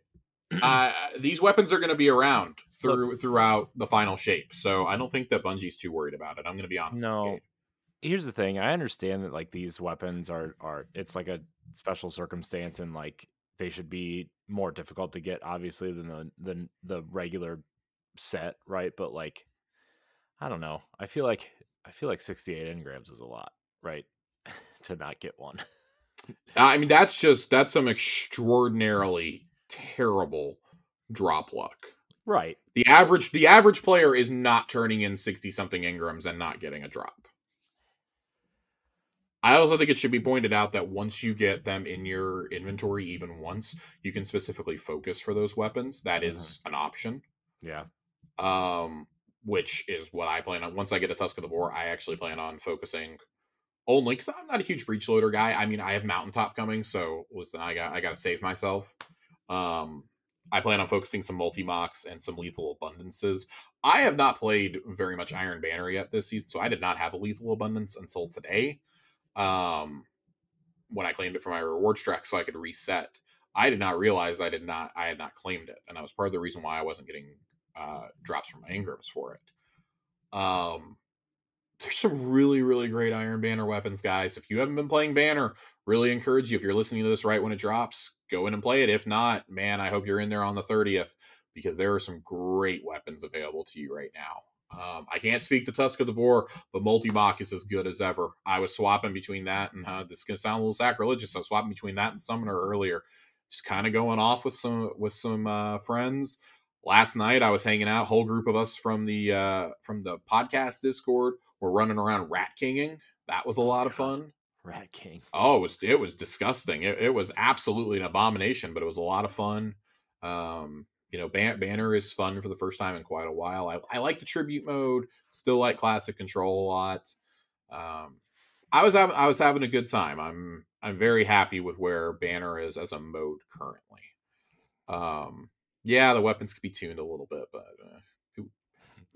But these weapons are going to be around Look, throughout the final shape, so I don't think that Bungie's too worried about it. I'm going to be honest with you, no. Cade. Here's the thing. I understand that like these weapons are it's like a special circumstance, and like they should be more difficult to get, obviously, than the regular set, right? But like, I don't know. I feel like 68 engrams is a lot, right? To not get one. I mean, that's some extraordinarily terrible drop luck. Right. The average player is not turning in 60 something Ingrams and not getting a drop. I also think it should be pointed out that once you get them in your inventory even once, you can specifically focus for those weapons. That is an option. Yeah. Um, which is what I plan on. Once I get a Tusk of the Boar, I actually plan on focusing only because I'm not a huge breach loader guy. I mean, I have Mountaintop coming, so listen, I got to save myself. Um, I plan on focusing some multi-mocks and some lethal abundances. I have not played very much Iron Banner yet this season, so I did not have a lethal abundance until today. When I claimed it for my rewards track so I could reset. I did not realize I had not claimed it, and that was part of the reason why I wasn't getting drops from my Ingrams for it. There's some really, really great Iron Banner weapons, guys. If you haven't been playing Banner, really encourage you, if you're listening to this right when it drops, go in and play it. If not, man, I hope you're in there on the 30th, because there are some great weapons available to you right now. I can't speak to Tusk of the Boar, but Multi-Mach is as good as ever. I was swapping between that and this is going to sound a little sacrilegious. I was swapping between that and Summoner earlier, just kind of going off with some friends. Last night I was hanging out, whole group of us from the podcast Discord. We're running around rat kinging. That was a lot of fun. Rat King. Oh, it was disgusting. It was absolutely an abomination, but it was a lot of fun. Banner is fun for the first time in quite a while. I like the tribute mode. Still like classic control a lot. I was having a good time. I'm very happy with where Banner is as a mode currently. Yeah, the weapons could be tuned a little bit, but who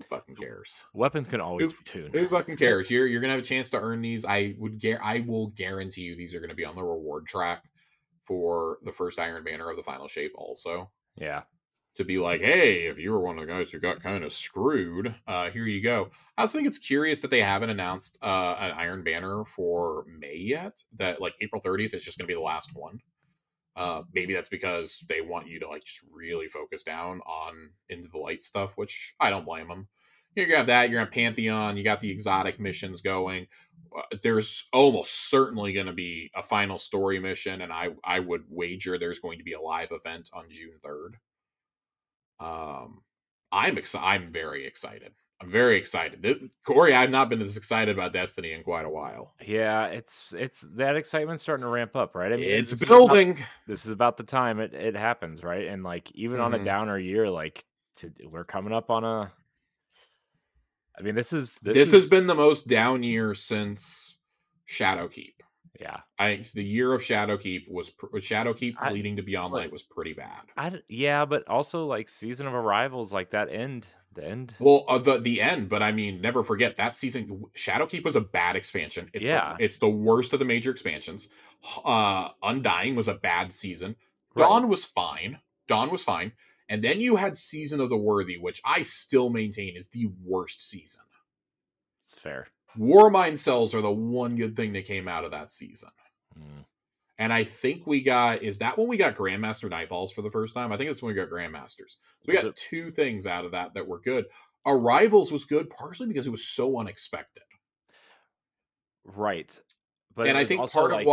fucking cares? Weapons can always be tuned. Who fucking cares? You're gonna have a chance to earn these. I will guarantee you these are gonna be on the reward track for the first Iron Banner of the final shape. Also, Yeah. to be like, hey, if you were one of the guys who got kind of screwed, here you go. I also think it's curious that they haven't announced an Iron Banner for May yet. That like April 30th is just gonna be the last one. Maybe that's because they want you to like just really focus down on Into the Light stuff, which I don't blame them. You're gonna have that. You're on Pantheon. You got the exotic missions going. There's almost certainly going to be a final story mission, and I would wager there's going to be a live event on June 3rd. I'm very excited. I'm very excited. Corey, I've not been this excited about Destiny in quite a while. Yeah, it's that excitement's starting to ramp up, right? I mean, it's building. This is about the time it happens, right? And like even on a downer year, like we're coming up on a. I mean, this has been the most down year since Shadowkeep. Yeah, I think the year of Shadowkeep was Shadowkeep leading to Beyond Light was pretty bad. Yeah, but also like Season of Arrivals, like that end, the end. Well, the end, but I mean, never forget that season. Shadowkeep was a bad expansion. It's the worst of the major expansions. Undying was a bad season. Dawn was fine. And then you had Season of the Worthy, which I still maintain is the worst season. It's fair. Warmind cells are the one good thing that came out of that season. Mm. And I think we got, is that when we got Grandmaster Nightfalls for the first time? I think that's when we got Grandmasters. So we Was got it two things out of that were good. Arrivals was good partially because it was so unexpected. right? But it And I was think also like,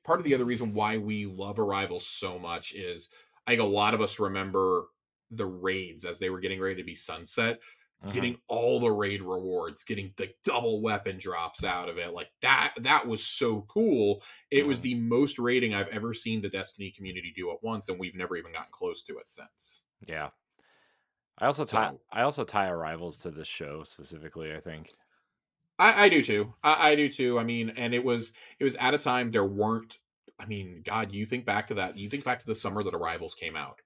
part of the other reason why we love Arrivals so much is I think a lot of us remember the raids as they were getting ready to be sunset, mhm, getting all the raid rewards, getting the double weapon drops out of it. Like that was so cool. It was mhm. the most raiding I've ever seen the Destiny community do at once, and we've never even gotten close to it since. Yeah. So I also tie Arrivals to this show specifically, I think. I do too. I do too. I mean, and it was at a time there weren't. I mean, God, you think back to that. You think back to the summer that Arrivals came out,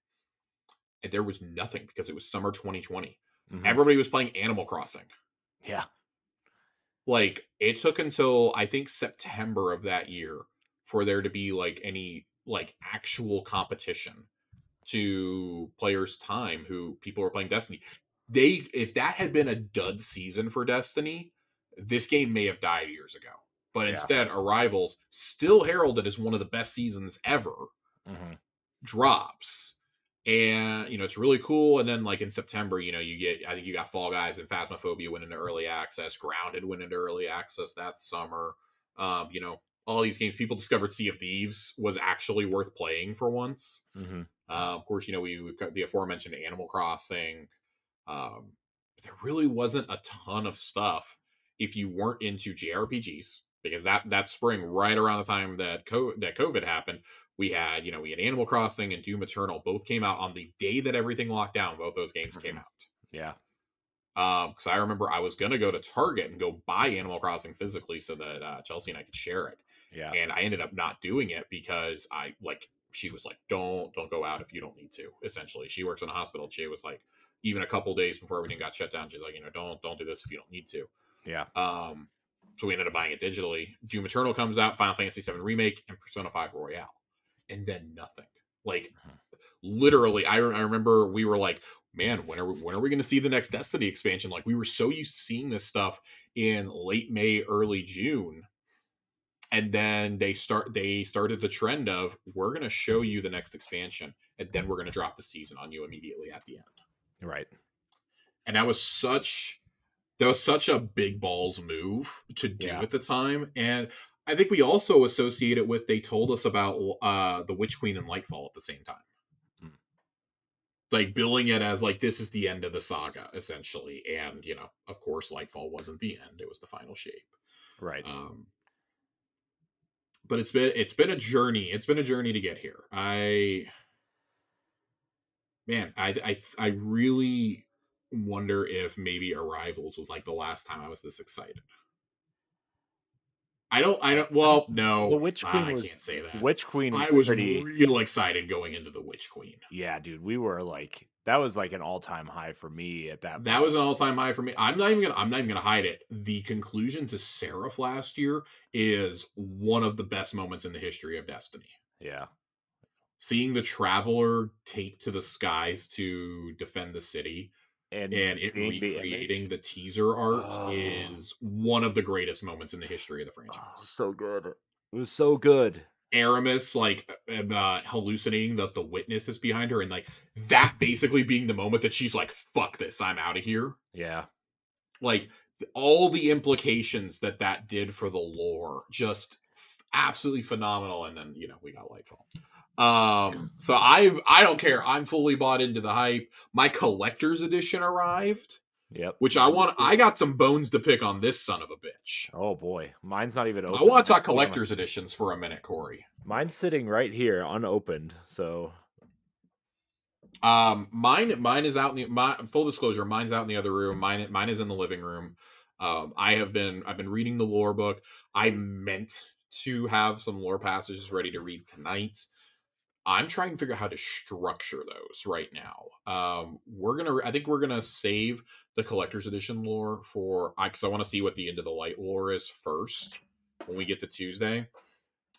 and there was nothing because it was summer 2020. Mhm. Everybody was playing Animal Crossing. Yeah. Like it took until I think September of that year for there to be like any like actual competition to players' time who people were playing Destiny. They if that had been a dud season for Destiny, this game may have died years ago. But Yeah. instead, Arrivals, still heralded as one of the best seasons ever, Mhm. drops. And it's really cool. And then like in September, you get I think you got Fall Guys and Phasmophobia went into early access, Grounded went into early access that summer. All these games people discovered Sea of Thieves was actually worth playing for once. Mhm. Of course, we've got the aforementioned Animal Crossing. Um, there really wasn't a ton of stuff if you weren't into JRPGs, because that spring, right around the time that COVID happened, we had Animal Crossing and Doom Eternal both came out on the day that everything locked down. Both those games came Mhm. out. Yeah. Because I remember I was gonna go to Target and go buy Animal Crossing physically so that Chelsea and I could share it, Yeah. and I ended up not doing it because she was like, don't go out if you don't need to. Essentially, she works in a hospital. She was like, even a couple days before everything got shut down, she's like, don't do this if you don't need to. Yeah. Um, so we ended up buying it digitally. Doom Eternal comes out, Final Fantasy VII Remake, and Persona 5 Royale, and then nothing. Like Mhm. literally, I remember we were like, man, when are we going to see the next Destiny expansion? Like we were so used to seeing this stuff in late May, early June, and then they started the trend of we're going to show you the next expansion, and then we're going to drop the season on you immediately at the end. Right. And that was such a big balls move to do Yeah. at the time, and I think we also associate it with they told us about the Witch Queen and Lightfall at the same time, Mm. like billing it as like this is the end of the saga essentially. And of course Lightfall wasn't the end, it was the final shape. Right. um but it's been a journey, to get here. I really wonder if maybe Arrivals was like the last time I was this excited. I don't I don't well, no, The Witch Queen I was can't say that. Witch Queen was I was pretty. real excited going into the Witch Queen. Yeah, dude, we were like, that was like an all-time high for me at that That point. was an all-time high for me. I'm not even gonna hide it. The conclusion to Seraph last year is one of the best moments in the history of Destiny. Yeah. Seeing the Traveler take to the skies to defend the city And and it seeing the image. recreating the teaser art Oh, is one of the greatest moments in the history of the oh, franchise. so good. It was so good. Aramis like hallucinating that the witness is behind her, and like that basically being the moment that she's like, fuck this, I'm out of here. Yeah. Like all the implications that did for the lore, just absolutely phenomenal. And then we got Lightfall. So I don't care, I'm fully bought into the hype. My collector's edition arrived, Yep. which I got some bones to pick on this son of a bitch. Oh boy, mine's not even I open. want to talk collector's editions for a minute, Corey. Mine's sitting right here, unopened. So Mine is out in full disclosure, mine's out in the other room. Mine is in the living room. I've been reading the lore book. I meant to have some lore passages ready to read tonight. I'm trying to figure out how to structure those right now. I think we're gonna save the collector's edition lore for because I want to see what the Into the Light lore is first when we get to Tuesday.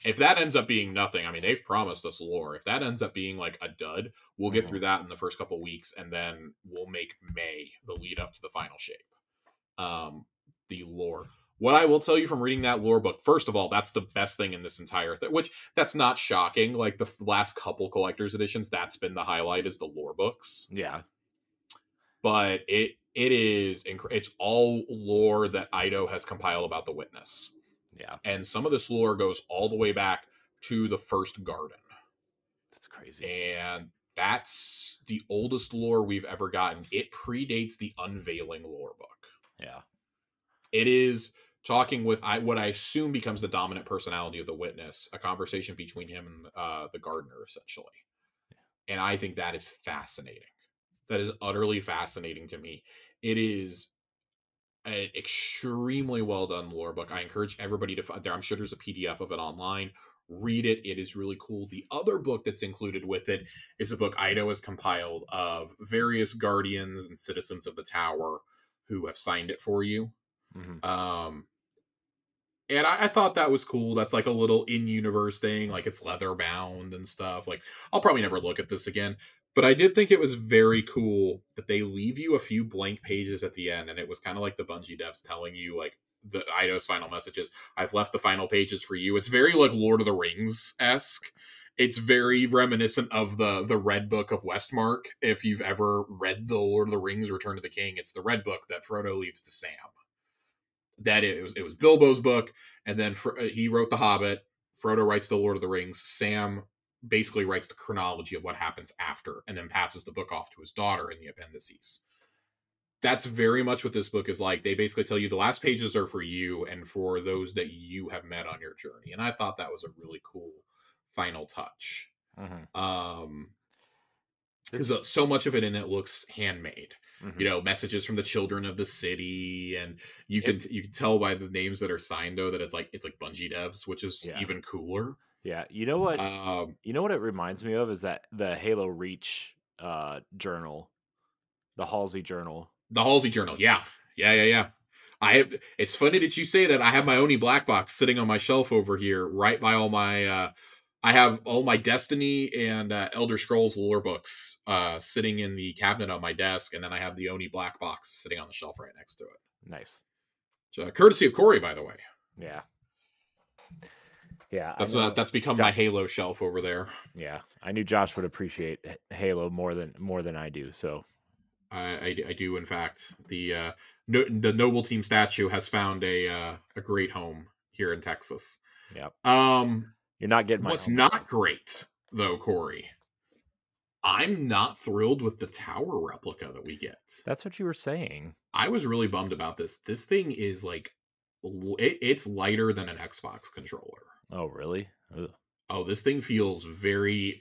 If that ends up being nothing, I mean, they've promised us lore. If that ends up being like a dud, we'll get mhm. through that in the first couple weeks, and then we'll make May the lead up to the final shape. Um, the lore. What I will tell you from reading that lore book, first of all, that's the best thing in this entire thing, which that's not shocking. Like the last couple collector's editions, that's been the highlight is the lore books. Yeah. But it's all lore that Ido has compiled about the Witness. Yeah. And some of this lore goes all the way back to the first garden. That's crazy. And that's the oldest lore we've ever gotten. It predates the Unveiling lore book. Yeah. It is talking with what I assume becomes the dominant personality of the Witness, a conversation between him and the gardener, essentially. And I think that is fascinating. That is utterly fascinating to me. It is an extremely well done lore book. I encourage everybody to find there. I'm sure there's a PDF of it online. Read it. It is really cool. The other book that's included with it is a book Ido has compiled of various guardians and citizens of the tower who have signed it for you. Mm-hmm. And I thought that was cool. That's like a little in-universe thing. Like it's leather bound and stuff. Like I'll probably never look at this again. But I did think it was very cool that they leave you a few blank pages at the end. And it was kind of like the Bungie devs telling you, like, the Ido's final messages. I've left the final pages for you. It's very like Lord of the Rings-esque. It's very reminiscent of the Red Book of Westmark. If you've ever read the Lord of the Rings Return of the King, it's the Red Book that Frodo leaves to Sam. That it was Bilbo's book, and then he wrote The Hobbit. Frodo writes the Lord of the Rings. Sam basically writes the chronology of what happens after, and then passes the book off to his daughter in the appendices. That's very much what this book is like. They basically tell you the last pages are for you and for those that you have met on your journey. And I thought that was a really cool final touch. Mm-hmm. Because so much of it in it looks handmade. Mm-hmm. You know, messages from the children of the city, and you can tell by the names that are signed though that it's like Bungie devs, which is even cooler. Yeah, you know what? You know what it reminds me of is that the Halo Reach journal, the Halsey journal. The Halsey journal, yeah. It's funny that you say that. I have my Oni black box sitting on my shelf over here, right by all my. I have all my Destiny and Elder Scrolls lore books sitting in the cabinet on my desk, and then I have the Oni black box sitting on the shelf right next to it. Nice. So, courtesy of Corey, by the way. Yeah. Yeah. That's become my Halo shelf over there. Yeah, I knew Josh would appreciate Halo more than I do. So. I do, in fact. The Noble Team statue has found a great home here in Texas. Yeah. You're not getting my what's not great, though, Corey. I'm not thrilled with the tower replica that we get. That's what you were saying. I was really bummed about this. This thing is like, it's lighter than an Xbox controller. Oh, really? Ugh. Oh, this thing feels very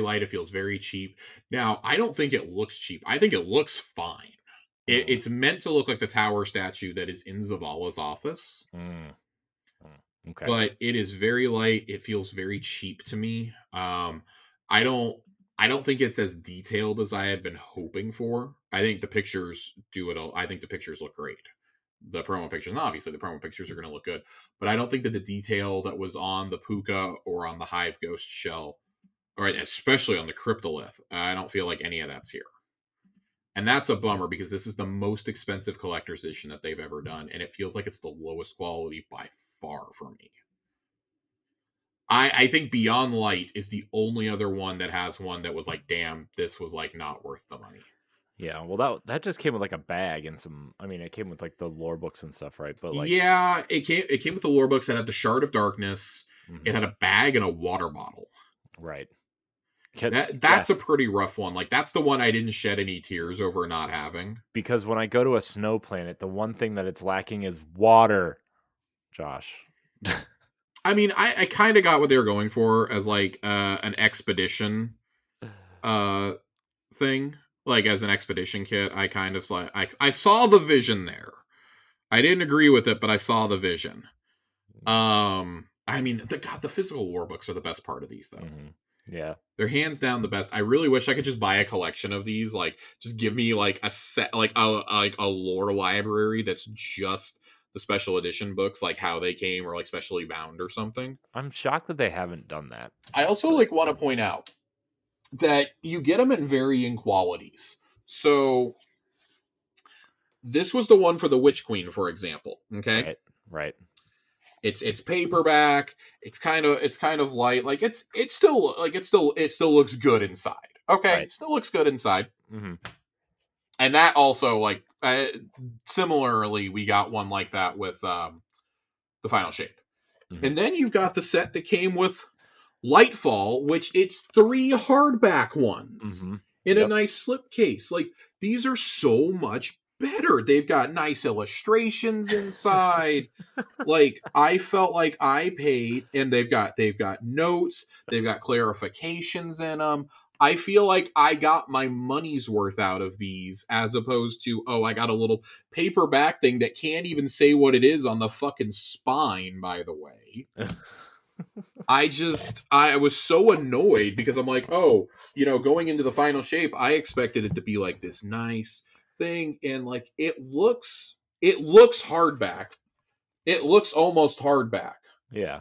light. It feels very cheap. Now, I don't think it looks cheap. I think it looks fine. It's meant to look like the tower statue that is in Zavala's office. Okay. But it is very light. It feels very cheap to me. I don't think it's as detailed as I had been hoping for. I think the pictures do it all. I think the pictures look great. The promo pictures, and obviously the promo pictures are going to look good, but I don't think that the detail that was on the Puka or on the Hive Ghost shell, or especially on the Cryptolith, I don't feel like any of that's here. And that's a bummer because this is the most expensive collector's edition that they've ever done, and it feels like it's the lowest quality by far for me. I think Beyond Light is the only other one that has one that was like, damn, this was like not worth the money. Yeah, well, that just came with like a bag and some. I mean, it came with like the lore books and stuff, right? But like, yeah, it came with the lore books. It had the Shard of Darkness. Mm-hmm. It had a bag and a water bottle. Right. That's a pretty rough one. Like that's the one I didn't shed any tears over not having. Because when I go to a snow planet, the one thing that it's lacking is water. Josh. I mean, I kind of got what they were going for as like an expedition thing. Like as an expedition kit, I kind of I saw the vision there. I didn't agree with it, but I saw the vision. I mean, the physical war books are the best part of these, though. Mm-hmm. Yeah, they're hands down the best. I really wish I could just buy a collection of these. Like, just give me like a set, like a lore library that's just the special edition books, like how they came, or like specially bound or something. I'm shocked that they haven't done that. I also like want to point out that you get them in varying qualities. So this was the one for the Witch Queen, for example. Okay. Right. It's paperback. It's kind of light. Like it's still like it still looks good inside. Okay, Right. still looks good inside. Mm-hmm. And that also like similarly, we got one like that with the Final Shape. Mm-hmm. And then you've got the set that came with Lightfall, which it's 3 hardback ones Mm-hmm. in a Yep. nice slipcase. Like these are so much better. They've got nice illustrations inside. Like I felt like I paid, and they've got notes, they've got clarifications in them. I feel like I got my money's worth out of these, as opposed to, oh, I got a little paperback thing that can't even say what it is on the fucking spine, by the way. I was so annoyed because I'm like, oh, going into the Final Shape, I expected it to be like this nice thing, and like it looks hardback. It looks almost hardback Yeah.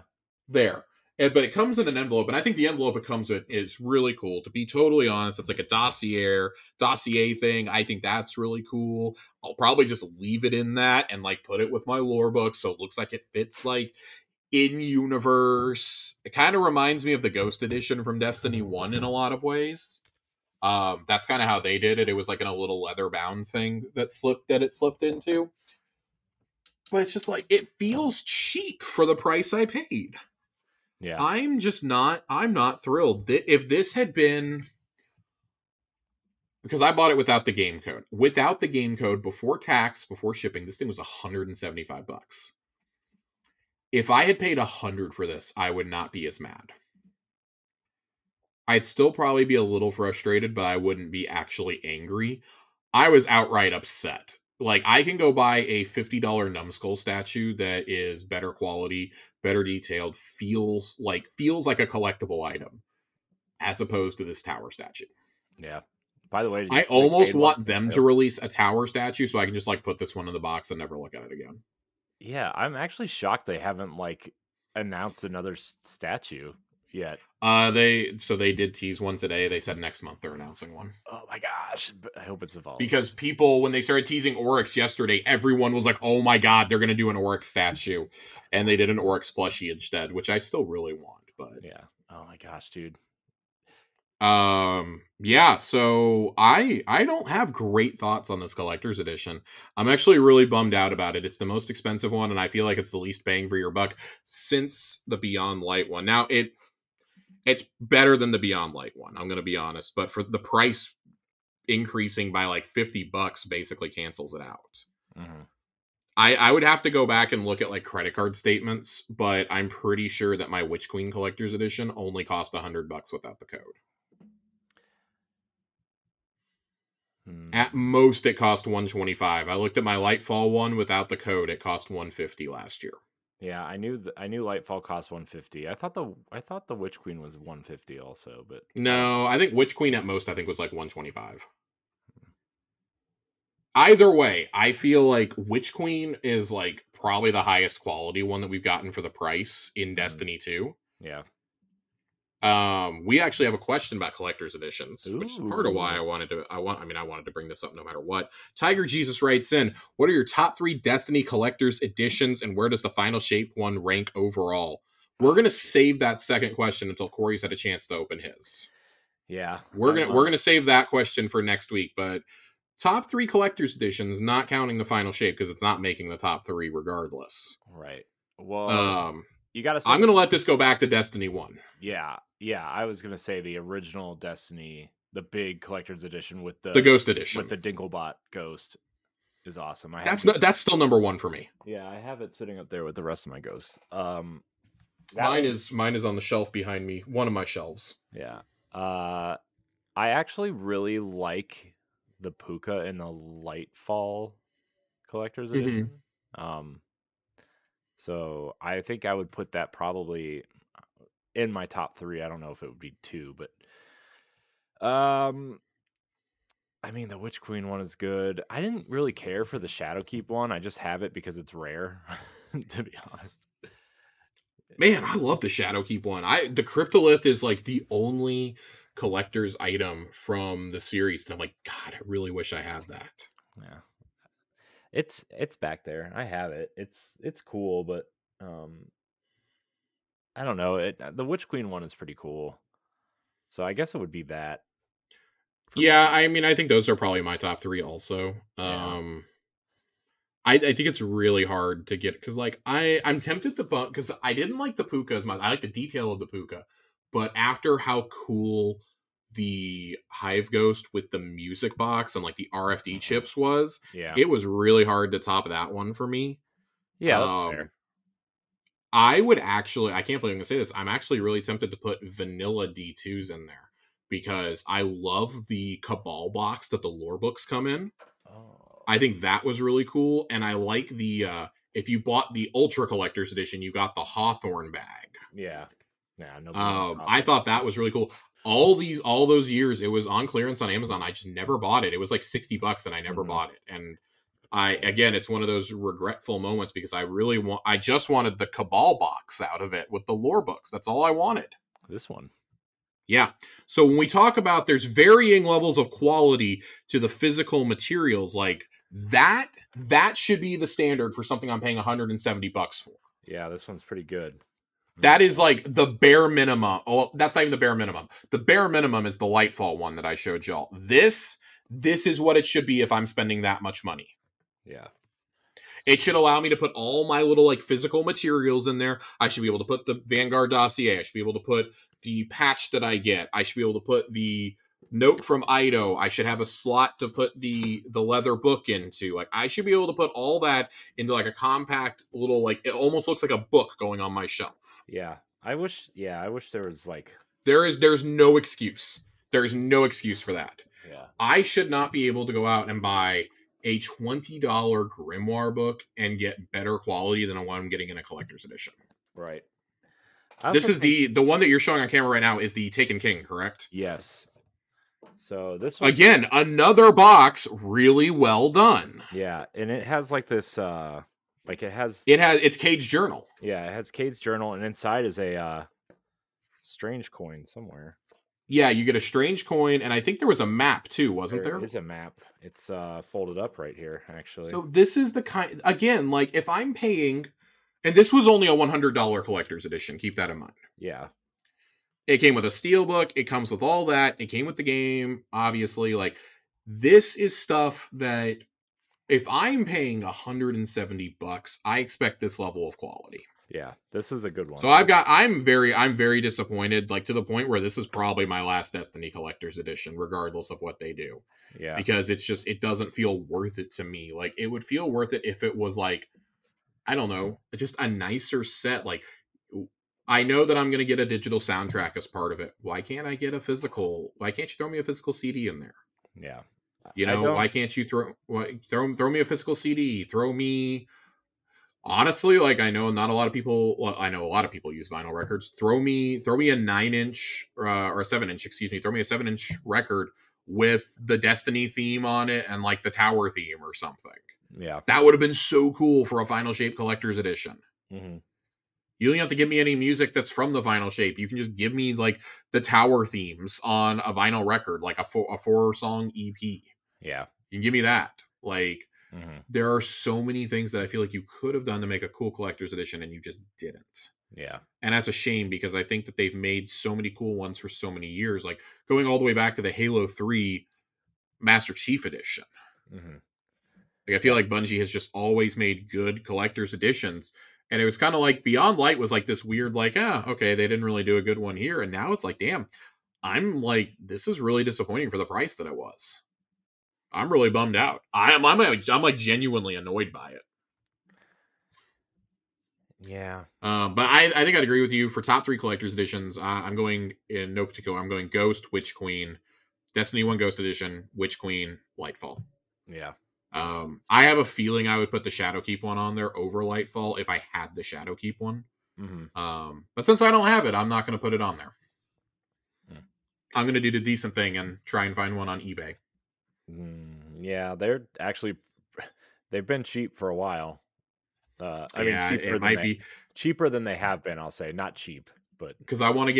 there. But it comes in an envelope, and I think the envelope it comes in is really cool. To be totally honest, it's like a dossier thing. I think that's really cool. I'll probably just leave it in that and like put it with my lore book, so it looks like it fits like in universe. It kind of reminds me of the Ghost Edition from Destiny 1 in a lot of ways. That's kind of how they did it. It was like in a little leather bound thing that it slipped into. But it's just like it feels cheap for the price I paid. Yeah. I'm not thrilled. If this had been, because I bought it without the game code. Without the game code, before tax, before shipping, this thing was $175. If I had paid $100 for this, I would not be as mad. I'd still probably be a little frustrated, but I wouldn't be actually angry. I was outright upset. Like, I can go buy a $50 Numbskull statue that is better quality, better detailed, feels like a collectible item, as opposed to this tower statue. Yeah. By the way, did you I see the almost K-Log want them to sale? release a tower statue so I can just like put this one in the box and never look at it again. Yeah, I'm actually shocked they haven't like announced another statue yet. They did tease one today. They said next month they're announcing one. Oh my gosh, but I hope it's evolved. Because people, when they started teasing Oryx yesterday, everyone was like, "Oh my god, they're gonna do an Oryx statue," and they did an Oryx plushie instead, which I still really want. But yeah, oh my gosh, dude. Yeah. So I don't have great thoughts on this collector's edition. I'm actually really bummed out about it. It's the most expensive one, and I feel like it's the least bang for your buck since the Beyond Light one. Now it's better than the Beyond Light one. I'm gonna be honest, but for the price increasing by like $50 basically cancels it out. Mm-hmm. I would have to go back and look at like credit card statements, but I'm pretty sure that my Witch Queen collector's edition only cost $100 without the code. At most, it cost $125. I looked at my Lightfall one without the code; it cost $150 last year. Yeah, I knew Lightfall cost $150. I thought the Witch Queen was $150 also, but No, I think Witch Queen at most I think was like $125. Either way, I feel like Witch Queen is like probably the highest quality one that we've gotten for the price in Destiny 2. Yeah. We actually have a question about collector's editions, which is part of why Ooh. I wanted to bring this up no matter what. Tiger Jesus writes in, what are your top 3 Destiny collector's editions, and where does the Final Shape one rank overall? We're gonna save that second question until Corey's had a chance to open his. Yeah. We're gonna save that question for next week, but top 3 collector's editions, not counting the Final Shape, because it's not making the top 3 regardless. Right. Well, you gotta say I'm gonna let this go back to Destiny 1. Yeah. I was gonna say the original Destiny, the big collector's edition with The Ghost Edition. with the Dinklebot ghost is awesome. That's still number 1 for me. Yeah, I have it sitting up there with the rest of my ghosts. Mine is on the shelf behind me, one of my shelves. Yeah. I actually really like the Puka and the Lightfall collector's edition. So I think I would put that probably in my top 3. I don't know if it would be 2, but I mean the Witch Queen one is good. I didn't really care for the Shadowkeep one. I just have it because it's rare, to be honest. Man, I love the Shadowkeep one. The Cryptolith is like the only collector's item from the series, and I'm like, God, I really wish I had that. Yeah. It's back there. I have it. It's cool, but I don't know. The Witch Queen one is pretty cool. So I guess it would be that for Yeah, me. I mean, I think those are probably my top three also. Yeah. I think it's really hard to get because like I'm tempted to bump because I didn't like the puka as much. I like the detail of the puka, but after how cool the Hive Ghost with the music box and like the RFD Mhm. chips was, Yeah. it was really hard to top that one for me. Yeah, that's Um, fair. I would actually, I can't believe I'm gonna say this. I'm actually really tempted to put vanilla D2s in there because I love the Cabal box that the lore books come in. Oh. I think that was really cool, and I like the if you bought the Ultra Collector's Edition, you got the Hawthorne bag. Yeah. Yeah, nobody wants I Hawthorne. thought that was really cool. All those years, it was on clearance on Amazon. I just never bought it. It was like $60, and I never Mhm. bought it. And I again, it's one of those regretful moments because I just wanted the Cabal box out of it with the lore books. That's all I wanted. This one. Yeah. So when we talk about there's varying levels of quality to the physical materials, like that should be the standard for something I'm paying $170 for. Yeah, this one's pretty good. That is like the bare minimum. Oh, that's not even the bare minimum. The bare minimum is the Lightfall one that I showed y'all. This is what it should be if I'm spending that much money. Yeah. It should allow me to put all my little like physical materials in there. I should be able to put the Vanguard dossier. I should be able to put the patch that I get. I should be able to put the note from Ido. I should have a slot to put the leather book into. Like I should be able to put all that into like a compact little like it almost looks like a book going on my shelf. Yeah. I wish there was like There's no excuse. There's no excuse for that. yeah. I should not be able to go out and buy a $20 grimoire book and get better quality than what I'm getting in a collector's edition. Right. I This also is think the one that you're showing on camera right now is the Taken King, correct? yes. So this one Again, another box really well done. yeah, and it has like this like it has It's Cade's journal. yeah, it has Cade's journal and inside is a strange coin somewhere. Yeah, you get a strange coin, and I think there was a map too, wasn't There there? is a map. It's folded up right here actually. So this is the kind again, like if I'm paying and this was only a $100 collector's edition, keep that in mind. Yeah. It came with a steelbook. It comes with all that. It came with the game, obviously. Like, this is stuff that if I'm paying $170, I expect this level of quality. Yeah. This is a good So one. I'm very disappointed, like to the point where this is probably my last Destiny Collector's Edition, regardless of what they do. Yeah. Because it doesn't feel worth it to me. Like, it would feel worth it if it was like, I don't know, just a nicer set. Like, I know that I'm going to get a digital soundtrack as part of it. Why can't I get a physical? Why can't you throw me a physical CD in there? Yeah. You I know, don't why can't you throw me a physical CD? Throw me honestly, like I know not a lot of people. Well, I know a lot of people use vinyl records. Throw me a 9-inch or a 7-inch. Excuse me. Throw me a 7-inch record with the Destiny theme on it and like the Tower theme or something. yeah. That would have been so cool for a Final Shape Collector's Edition. Mm-hmm. You don't have to give me any music that's from the vinyl shape. You can just give me like the tower themes on a vinyl record, like a 4-song EP. Yeah. You can give me that. Like Mm-hmm. there are so many things that I feel like you could have done to make a cool collector's edition and you just didn't. Yeah. And that's a shame because I think that they've made so many cool ones for so many years, like going all the way back to the Halo 3 Master Chief edition. Mm-hmm. Like I feel like Bungie has just always made good collector's editions. And it was kind of like Beyond Light was like this weird, like, okay, they didn't really do a good one here. And now it's like, damn, I'm like, this is really disappointing for the price that it was. I'm really bummed out. I'm like genuinely annoyed by it. Yeah. But I think I'd agree with you for top 3 collector's editions. I'm going in no particular. I'm going Ghost, Witch Queen, Destiny 1 Ghost Edition, Witch Queen, Lightfall. Yeah. I have a feeling I would put the Shadowkeep one on there over Lightfall if I had the Shadowkeep one. Mm-hmm. But since I don't have it, I'm not going to put it on there. Mm. I'm going to do the decent thing and try and find one on eBay. Yeah, they've been cheap for a while. I mean, it might be cheaper than they have been. I'll say not cheap, but because I want to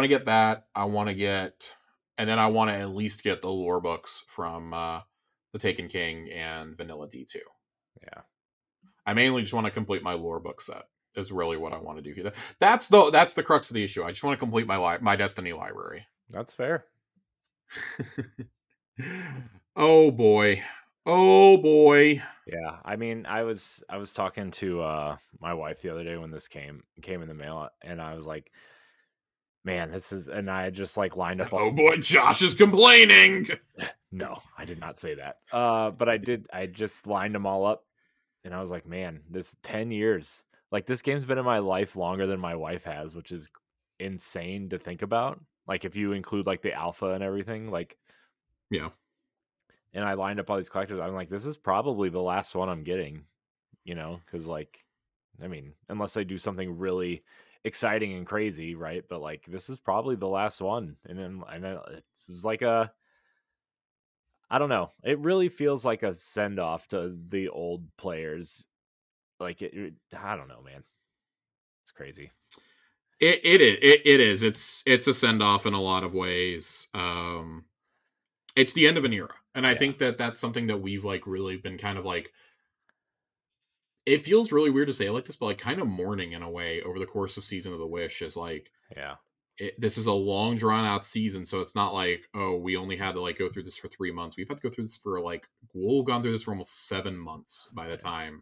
get that. I want to get, and then I want to at least get the lore books from the Taken King and Vanilla D2. Yeah. I mainly just want to complete my lore book set. Is really what I want to do here. That's the crux of the issue. I just want to complete my Destiny library. That's fair. Oh boy. Oh boy. Yeah. I mean, I was talking to my wife the other day when this came in the mail, and I was like, man, this is, and I just like lined up all. Oh boy, Josh is complaining. No, I did not say that. But I just lined them all up, and I was like, man, this 10 years. Like, this game's been in my life longer than my wife has, which is insane to think about. Like, if you include like the alpha and everything, like, Yeah. and I lined up all these collectors, I'm like, this is probably the last one I'm getting, because like, I mean, unless I do something really exciting and crazy, right? But like, this is probably the last one, and then it was like a, I don't know. It really feels like a send off to the old players. Like I don't know, man. It's crazy. It is. It's a send off in a lot of ways. It's the end of an era, and I Yeah, think that that's something that we've like really been kind of like. It feels really weird to say it like this, but like kind of mourning in a way over the course of Season of the Wish is like yeah, this is a long drawn out season, so it's not like, oh, we only had to like go through this for 3 months. We've had to go through this for like we've gone through this for almost 7 months by the time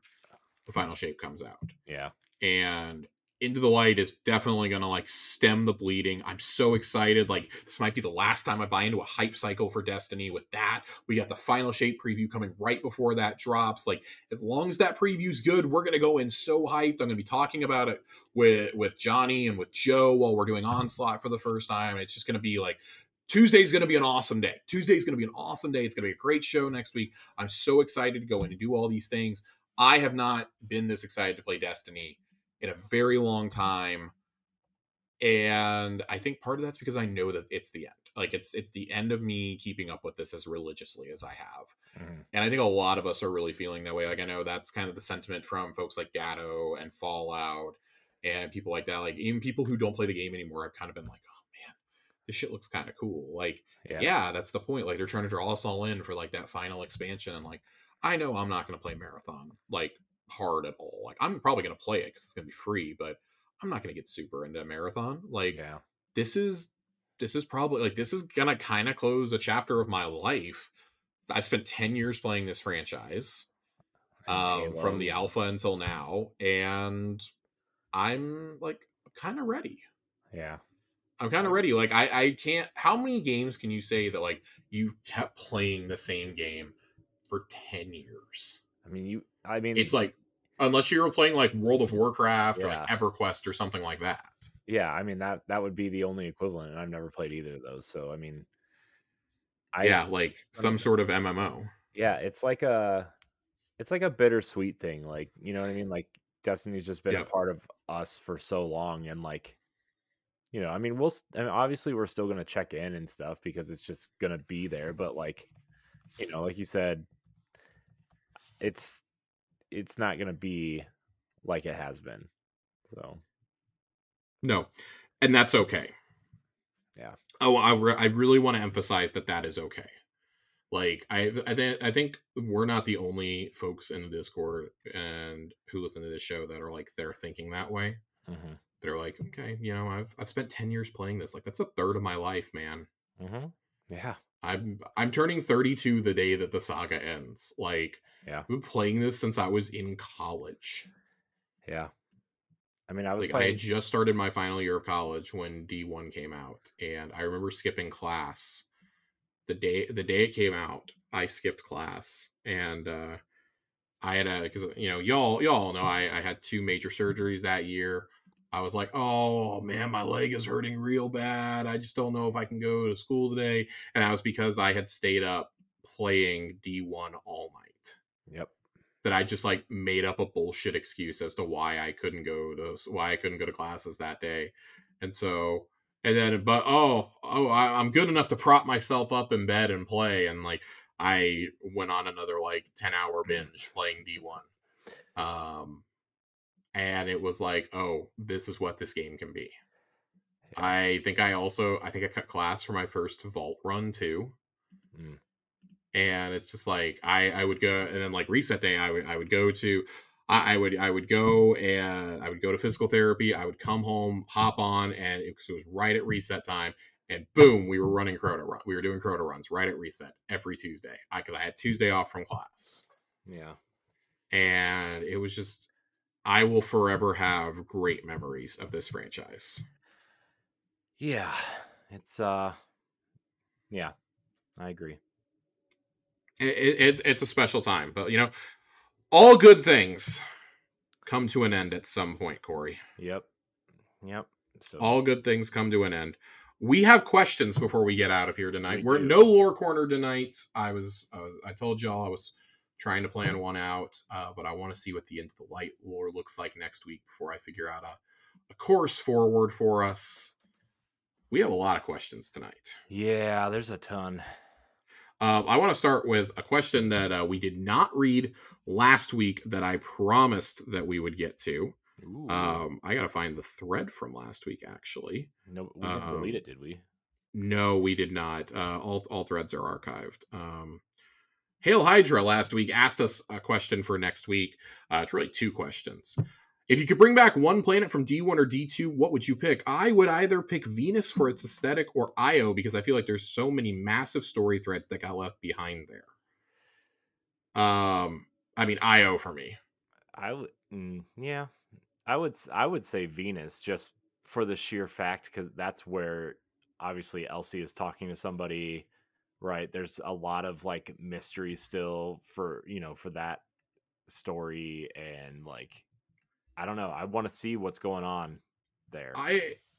the final shape comes out. yeah, And Into the Light is definitely going to like stem the bleeding. I'm so excited. Like, this might be the last time I buy into a hype cycle for Destiny. With that, we got the final shape preview coming right before that drops. Like, as long as that preview's good, we're going to go in so hyped. I'm going to be talking about it with Johnny and with Joe while we're doing Onslaught for the first time. And it's just going to be like, Tuesday's going to be an awesome day. Tuesday's going to be an awesome day. It's going to be a great show next week. I'm so excited to go in and do all these things. I have not been this excited to play Destiny in a very long time, and I think part of that's because I know that it's the end. Like, it's the end of me keeping up with this as religiously as I have. mm-hmm. And I think a lot of us are really feeling that way. Like, I know that's kind of the sentiment from folks like Datto and Fallout and people like that. Like, even people who don't play the game anymore have kind of been like, oh man, this shit looks kind of cool. Like, Yeah, yeah, that's the point. Like, they're trying to draw us all in for like that final expansion. And like, I know I'm not going to play Marathon like hard at all. Like, I'm probably going to play it because it's going to be free, but I'm not going to get super into Marathon. Like, yeah. this is probably like, this is gonna kind of close a chapter of my life. I've spent 10 years playing this franchise, And from Halo, the and alpha until now, and I'm like kind of ready. yeah. I'm kind of I, ready. Like, I can't. How many games can you say that like you kept playing the same game for 10 years? I mean, I It's mean, like, unless you were playing like World of Warcraft or like yeah, EverQuest or something like that. yeah. I mean, that would be the only equivalent, and I've never played either of those. So I mean, I, Yeah, like I mean, some sort of MMO. yeah. It's like a bittersweet thing. Like, you know what I mean? Like, Destiny's just been a Yep. part of us for so long, and like, I mean, I mean, obviously we're still gonna check in and stuff because it's just gonna be there. But like, like you said, it's it's not gonna be like it has been. So No, and that's okay. yeah. Oh, I really want to emphasize that that is okay. Like, I think we're not the only folks in the Discord and who listen to this show that are like they're thinking that way. Hmm. They're like, okay, I've spent 10 years playing this. Like, that's a third of my life, man. Hmm. Yeah. I'm turning 32 the day that the saga ends. Like, Yeah. I've been playing this since I was in college. Yeah. I mean, I was Like, I had playing. just started my final year of college when D1 came out, and I remember skipping class the day it came out. I skipped class, and I had a because y'all know I had two major surgeries that year. I was like, oh man, my leg is hurting real bad. I just don't know if I can go to school today. And that was because I had stayed up playing D1 all night. Yep. That I just like made up a bullshit excuse as to why I couldn't go to classes that day. And so and then but I'm good enough to prop myself up in bed and play, and like I went on another like 10-hour binge playing D1. Um and it was like, oh, this is what this game can be. Yeah. I think I cut class for my first vault run too. Mm. And it's just like I would go, and then like reset day I would go to I would go, and I would go to physical therapy. I would come home, hop on, and it was right at reset time, and boom, we were running Crota run. We were doing Crota runs right at reset every Tuesday. Because I had Tuesday off from class, Yeah. and it was just, I will forever have great memories of this franchise. Yeah. It's yeah, I agree. It's a special time, but all good things come to an end at some point, Corey. Yep. Yep. So All good things come to an end. We have questions before we get out of here tonight. we We're do. no lore corner tonight. I told y'all I was trying to plan one out, but I want to see what the Into the Light lore looks like next week before I figure out a course forward for us. We have a lot of questions tonight. Yeah, there's a ton. I want to start with a question that we did not read last week that I promised that we would get to. Ooh. I got to find the thread from last week, actually. No, we didn't delete it, did we? No, we did not. All threads are archived. Hail Hydra last week asked us a question for next week. It's really two questions. If you could bring back one planet from D1 or D2, what would you pick? I would either pick Venus for its aesthetic or Io because I feel like there's so many massive story threads that got left behind there. I mean Io for me. I would, yeah, I would say Venus just for the sheer fact because that's where obviously Elsie is talking to somebody, right? There's a lot of like mystery still for for that story, and like I don't know, I want to see what's going on there.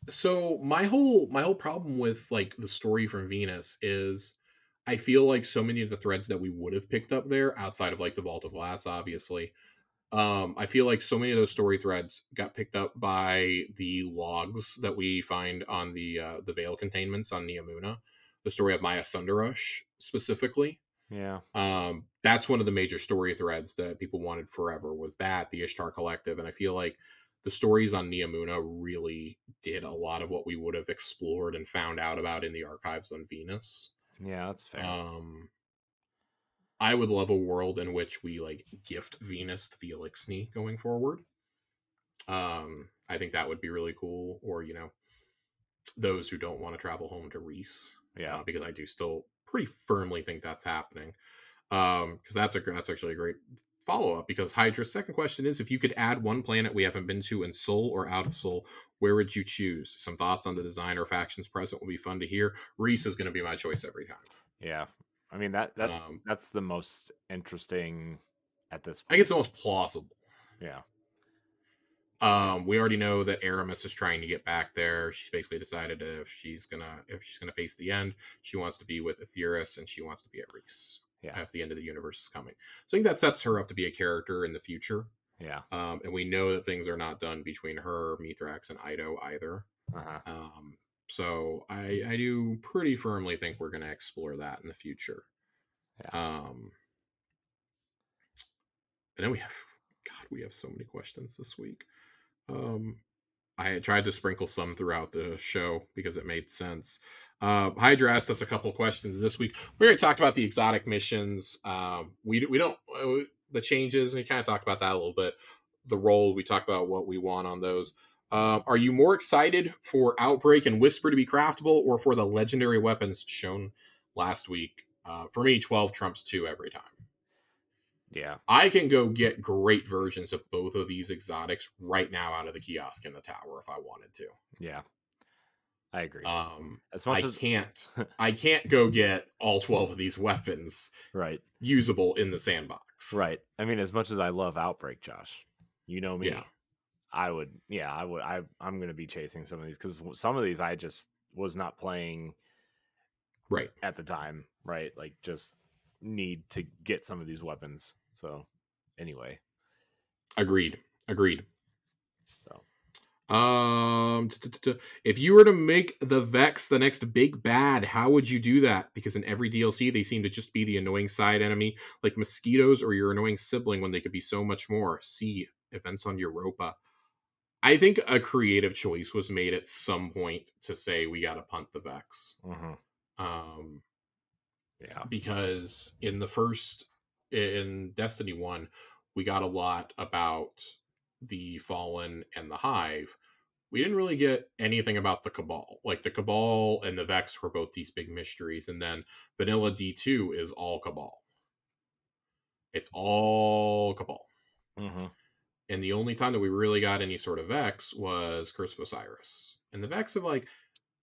So my whole problem with like the story from Venus is I feel like so many of the threads that we would have picked up there outside of like the Vault of Glass, obviously, I feel like so many of those story threads got picked up by the logs that we find on the Veil containments on Neomuna, the story of Maya Sundarush specifically. Yeah, That's one of the major story threads that people wanted forever, was that the Ishtar Collective, and I feel like the stories on Neomuna really did a lot of what we would have explored and found out about in the archives on Venus. yeah, that's fair. Um, I would love a world in which we like gift Venus to the Elixni going forward. I think that would be really cool. Or those who don't want to travel home to Reese, Yeah, because I do still pretty firmly think that's happening. Because that's actually a great follow up. Because Hydra's second question is, if you could add one planet we haven't been to in Sol or out of Sol, where would you choose? Some thoughts on the design or factions present will be fun to hear. Reese is going to be my choice every time. yeah. I mean that's Um, that's the most interesting at this I think it's point. the most plausible. Yeah, We already know that Aramis is trying to get back there. She's basically decided if she's gonna face the end, she wants to be with Aetheris and she wants to be at Reese yeah, if the end of the universe is coming. So I think that sets her up to be a character in the future. yeah. And we know that things are not done between her, Mithrax, and Ido either. Uh-huh. Um, so I do pretty firmly think we're going to explore that in the future. Yeah. And then we have so many questions this week. Um, I tried to sprinkle some throughout the show because it made sense. Hydra asked us a couple questions this week. We already talked about the exotic missions. We don't the changes. We kind of talked about that a little bit. The role, we talked about what we want on those. Are you more excited for Outbreak and Whisper to be craftable, or for the legendary weapons shown last week? For me, 12 trumps 2 every time. Yeah. I can go get great versions of both of these exotics right now out of the kiosk in the tower if I wanted to. Yeah. I agree. As I much as can't go get all 12 of these weapons right. usable in the sandbox. Right. I mean, as much as I love Outbreak, Josh, you know me. Yeah. I'm going to be chasing some of these cuz some of these I just was not playing Right. at the time, right? Like just need to get some of these weapons. So, anyway. Agreed. So, If you were to make the Vex the next big bad, how would you do that? Because in every DLC, they seem to just be the annoying side enemy, like mosquitoes or your annoying sibling, when they could be so much more. See events on Europa. I think a creative choice was made at some point to say we got to punt the Vex. mhm. Um, Yeah. because in Destiny 1, we got a lot about the Fallen and the Hive. We didn't really get anything about the Cabal. Like the Cabal and the Vex were both these big mysteries, and then Vanilla D2 is all Cabal. It's all Cabal. Hmm. And the only time that we really got any sort of Vex was Curse of Osiris. And the Vex have like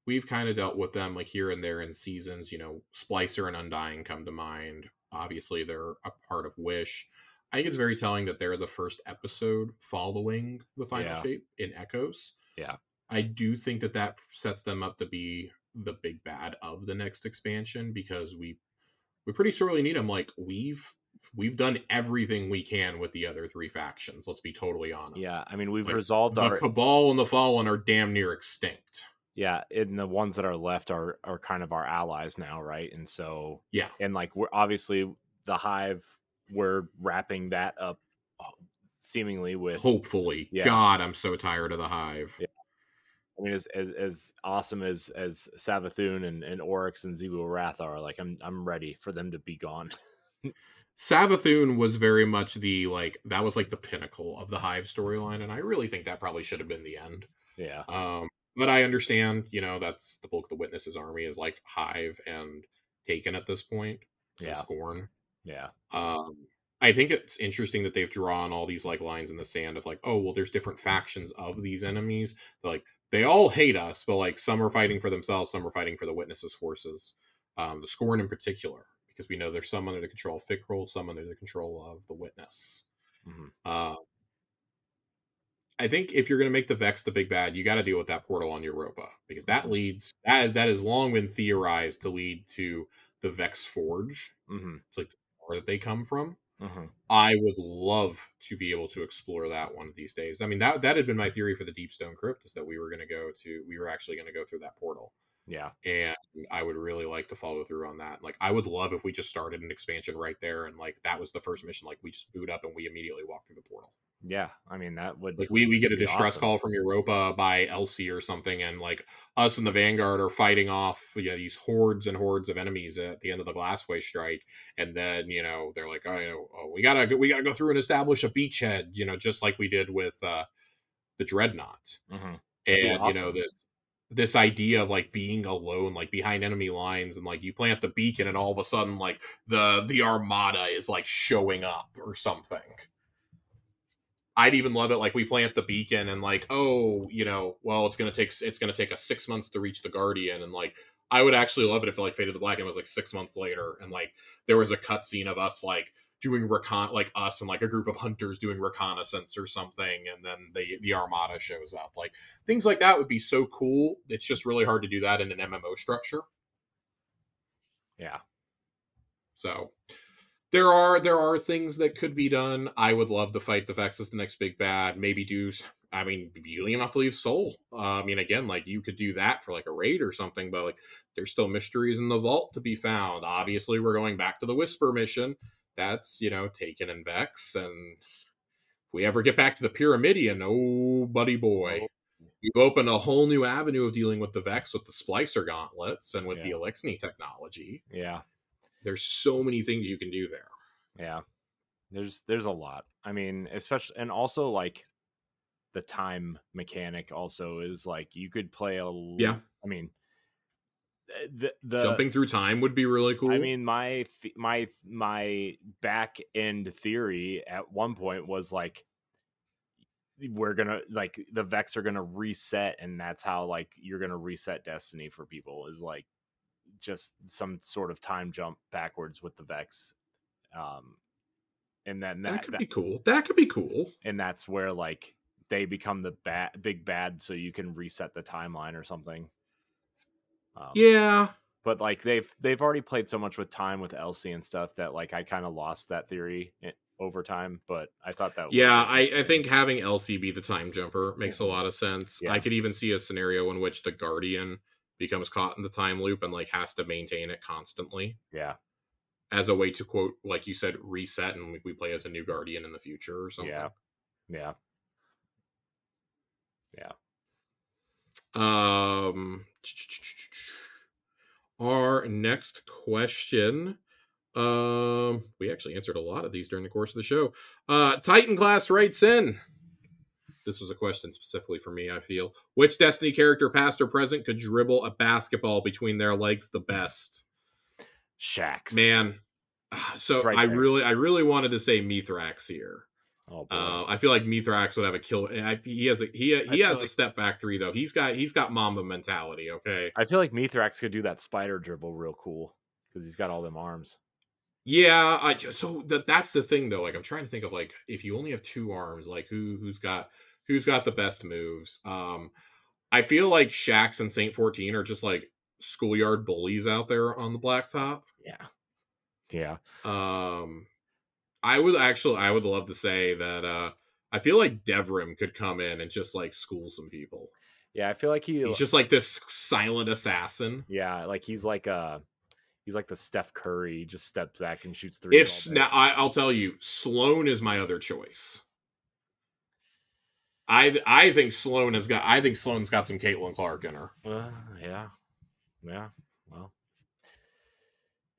we've kind of dealt with them like here and there in seasons. Splicer and Undying come to mind. Obviously, they're a part of Wish. I think it's very telling that they're the first episode following the final Yeah. shape in Echoes. Yeah. I do think that that sets them up to be the big bad of the next expansion because we pretty sorely need them. Like we've done everything we can with the other three factions. Let's be totally honest. Yeah. I mean, we've Like resolved the our, Cabal and the Fallen are damn near extinct. yeah, and the ones that are left are kind of our allies now, right? And so, Yeah, and like we're obviously the Hive, we're wrapping that up seemingly with, hopefully. yeah, God, I'm so tired of the Hive. yeah. I mean, as awesome as Savathun and Oryx and Zebu Wrath are, like I'm ready for them to be gone. Savathun was very much the like that was like the pinnacle of the Hive storyline, and I really think that probably should have been the end. Yeah. But I understand, that's the bulk of the Witnesses army is like Hive and Taken at this point, so Yeah. Scorn. Yeah. Um, I think it's interesting that they've drawn all these like lines in the sand of like, oh well, there's different factions of these enemies. Like they all hate us, but like some are fighting for themselves, some are fighting for the Witnesses forces. The Scorn in particular, because we know there's some under the control of Fickrel, some under the control of the Witness. Hmm. Uh, I think if you're going to make the Vex the big bad, you got to deal with that portal on Europa because that Hmm. leads that has long been theorized to lead to the Vex Forge. Hmm. It's like where that they come from. Hmm. I would love to be able to explore that one of these days. I mean, that had been my theory for the Deepstone Crypt is that we were actually going to go through that portal, Yeah. and I would really like to follow through on that. Like, I would love if we just started an expansion right there, and like that was the first mission. Like, we just boot up and we immediately walk through the portal. Yeah. I mean, that would Like we get a be distress awesome. call from Europa by Elsie or something, and like us and the Vanguard are fighting off these hordes and hordes of enemies at the end of the Glassway strike, and then they're like, oh, we gotta go through and establish a beachhead, just like we did with the Dreadnought, Hmm. That'd be and awesome. this idea of like being alone, like behind enemy lines, and like you plant the beacon, and all of a sudden like the Armada is like showing up or something. I'd even love it like we plant the beacon and like, oh, well, it's gonna take us 6 months to reach the Guardian, and like I would actually love it if it like faded to black and it was like 6 months later, and like there was a cutscene of us like doing like us and like a group of hunters doing reconnaissance or something, and then the Armada shows up. Like things like that would be so cool. It's just really hard to do that in an MMO structure. Yeah. So there are things that could be done. I would love to fight the Vex as the next big bad. Maybe do. I mean, you don't even have to leave Soul. I mean, again, like you could do that for like a raid or something, but like there's still mysteries in the vault to be found. Obviously, we're going back to the Whisper mission. That's Taken and Vex, and if we ever get back to the Pyramidion, oh buddy boy, Oh. we've opened a whole new avenue of dealing with the Vex with the Splicer gauntlets and with the Yeah. Elixni technology. Yeah. There's so many things you can do there. Yeah. There's a lot. I mean, especially, and also like the time mechanic also is like you could play Yeah. I mean, the Jumping through time would be really I cool. mean, my back end theory at one point was like we're gonna like the Vex are gonna reset, and that's how like you're gonna reset Destiny for people is like just some sort of time jump backwards with the Vex, um, and then That could be cool. That could be cool. and that's where like they become the big bad, so you can reset the timeline or something. Um, Yeah. but like they've already played so much with time with Elsie and stuff that like I kind of lost that theory over time. But I thought that would have Yeah, been I interesting. think having Elsie be the time jumper makes a Hmm. lot of sense. I Yeah, could even see a scenario in which the Guardian becomes caught in the time loop and like has to maintain it constantly yeah, as a way to quote, like you said, reset and we play as a new Guardian in the future or yeah, something. yeah, yeah. Um Our next question. We actually answered a lot of these during the course of the show. Titan Class writes in. This was a question specifically for me, I feel. Which Destiny character, past or present, could dribble a basketball between their legs the best? Shax. Man, It's so right there. I really wanted to say Mithrax here. Oh boy. I feel like Mithrax would have a kill. He has I feel a like step back three though. He's got Mamba mentality. Okay. I feel like Mithrax could do that spider dribble real cool because he's got all them arms. Yeah. So that's the thing though. Like I'm trying to think of like if you only have two arms, like who's got the best moves. I feel like Shax and Saint 14 are just like schoolyard bullies out there on the blacktop. Yeah. Yeah. Um, I would love to say that I feel like Devrim could come in and just like school some people. Yeah. I feel like He's just like this silent assassin. yeah, like he's like the Steph Curry, he just steps back and shoots threes If all day. now I'll tell you, Sloan is my other choice. I think Sloan's got some Caitlin Clark in her. Yeah. Yeah. Well.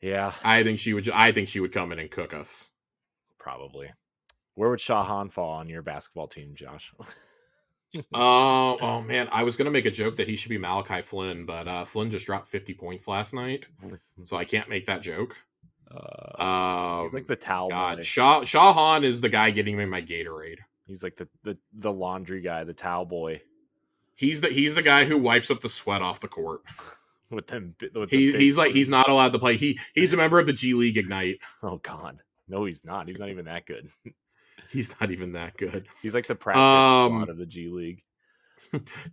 Yeah. I think she would come in and cook us. Probably. Where would Shahan fall on your basketball team, Josh? Oh man, I was gonna make a joke that he should be Malachi Flynn, but Flynn just dropped 50 points last night, so I can't make that joke. He's like the towel God, boy. Shahan is the guy getting me my Gatorade. He's like the laundry guy, the towel boy. He's the guy who wipes up the sweat off the court. With them, He's not allowed to play. He's a member of the G League Ignite. Oh God, no, he's not. He's not even that good. He's not even that good. He's like the practice squad of the G League.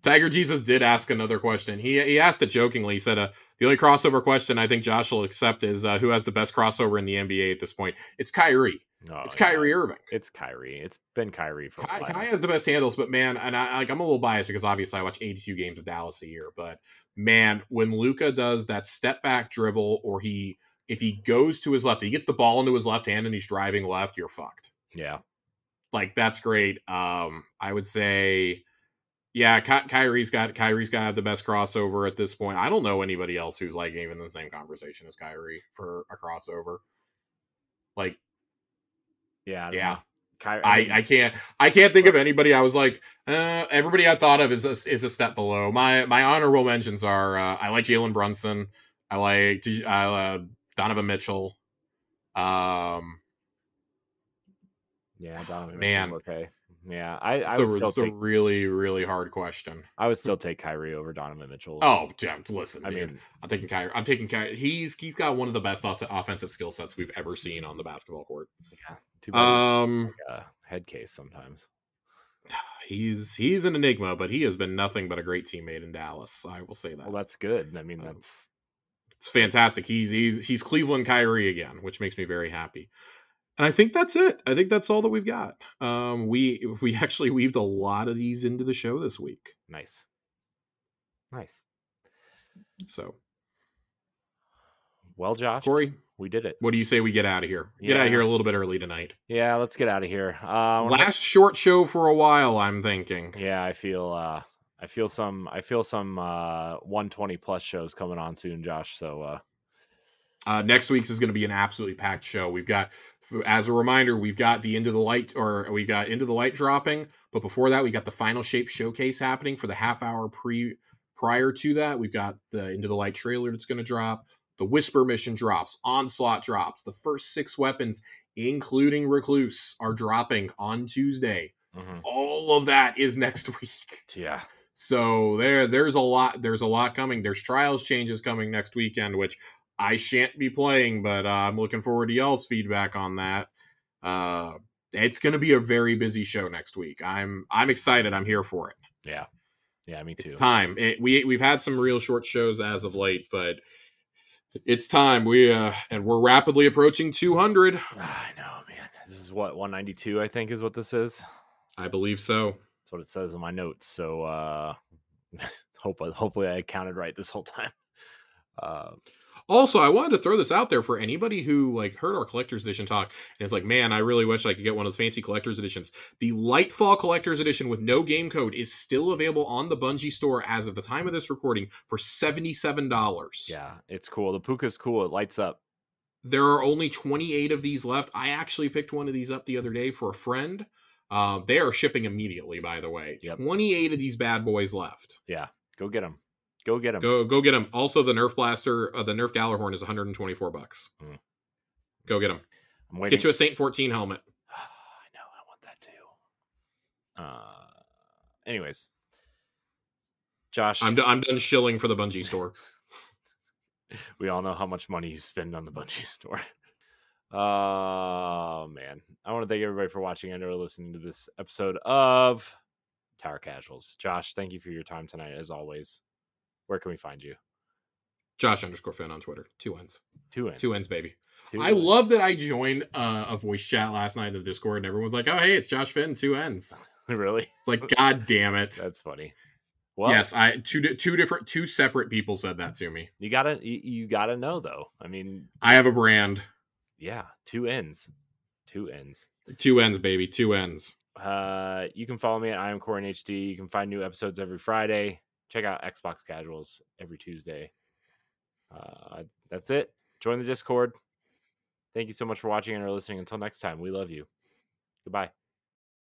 Tiger Jesus did ask another question. He asked it jokingly. He said, the only crossover question I think Josh will accept is who has the best crossover in the NBA at this point. It's Kyrie. It's Kyrie Irving. It's Kyrie. It's been Kyrie for a while. Kai has the best handles, but man, and I'm a little biased because obviously I watch 82 games of Dallas a year. But man, when Luka does that step back dribble, or if he goes to his left, he gets the ball into his left hand and he's driving left, you're fucked. Yeah, like that's great. I would say, yeah, Kyrie's got to have the best crossover at this point. I don't know anybody else who's like even in the same conversation as Kyrie for a crossover. Like, yeah. I can't think of anybody. I was like, everybody I thought of is a step below. My honorable mentions are I like Jalen Brunson. I like Donovan Mitchell. Yeah, Donovan man, Mitchell's okay. Yeah, I would still take a really, really hard question. I would still take Kyrie over Donovan Mitchell. Oh, damn, listen, I dude. mean, I'm taking Kyrie. He's got one of the best offensive skill sets we've ever seen on the basketball court. Yeah, too bad like a head case sometimes. He's an enigma, but he has been nothing but a great teammate in Dallas. I will say that. Well, that's good. I mean, it's fantastic. He's Cleveland Kyrie again, which makes me very happy. And I think that's it. I think that's all that we've got. We actually weaved a lot of these into the show this week. Nice. So, well, Josh, Corey, we did it. What do you say we get out of here? Get out of here a little bit early tonight. Yeah, let's get out of here. Last short show for a while, I'm thinking. Yeah, I feel some 120 plus shows coming on soon, Josh. So next week's is going to be an absolutely packed show. We've got, as a reminder, we've got the Into the Light dropping, but before that, we got the Final Shape Showcase happening for the half hour prior to that. We've got the Into the Light trailer that's going to drop. The Whisper mission drops. Onslaught drops. The first 6 weapons, including Recluse, are dropping on Tuesday. Mm-hmm. All of that is next week. Yeah. So there's a lot coming. There's trials changes coming next weekend, which I shan't be playing, but I'm looking forward to y'all's feedback on that. It's going to be a very busy show next week. I'm excited. I'm here for it. Yeah, me too. It's time. We've had some real short shows as of late, but it's time. And we're rapidly approaching 200. I know, man. This is what 192, I think, is what this is. I believe so. That's what it says in my notes. So hopefully I counted right this whole time. Also, I wanted to throw this out there for anybody who like heard our collector's edition talk and is like, man, I really wish I could get one of those fancy collector's editions. The Lightfall collector's edition with no game code is still available on the Bungie store as of the time of this recording for $77. Yeah, it's cool. The puka's cool. It lights up. There are only 28 of these left. I actually picked one of these up the other day for a friend. They are shipping immediately, by the way. Yep. 28 of these bad boys left. Yeah, go get them. Go get them. Go get them. Also, the Nerf blaster, the Nerf Gallarhorn is $124. Go get them. I'm waiting. Get you a Saint 14 helmet. I know. I want that too. Anyways, Josh, I'm done shilling for the Bungie store. We all know how much money you spend on the Bungie store. Oh man, I want to thank everybody for watching and or listening to this episode of Tower Casuals. Josh, thank you for your time tonight, as always. Where can we find you? Josh_Finn on Twitter. 2 N's. 2 N's. 2 N's, baby. I N's. love that I joined a voice chat last night in the Discord and everyone was like, oh, hey, it's Josh Finn, 2 N's. Really? It's like, God damn it. That's funny. Well, yes, two separate people said that to me. You gotta know though. I mean, I have a brand. Yeah, 2 N's. 2 N's. 2 N's, baby. 2 N's. You can follow me at I am Corin HD. You can find new episodes every Friday. Check out Xbox Casuals every Tuesday. That's it. Join the Discord. Thank you so much for watching and or listening. Until next time, we love you. Goodbye.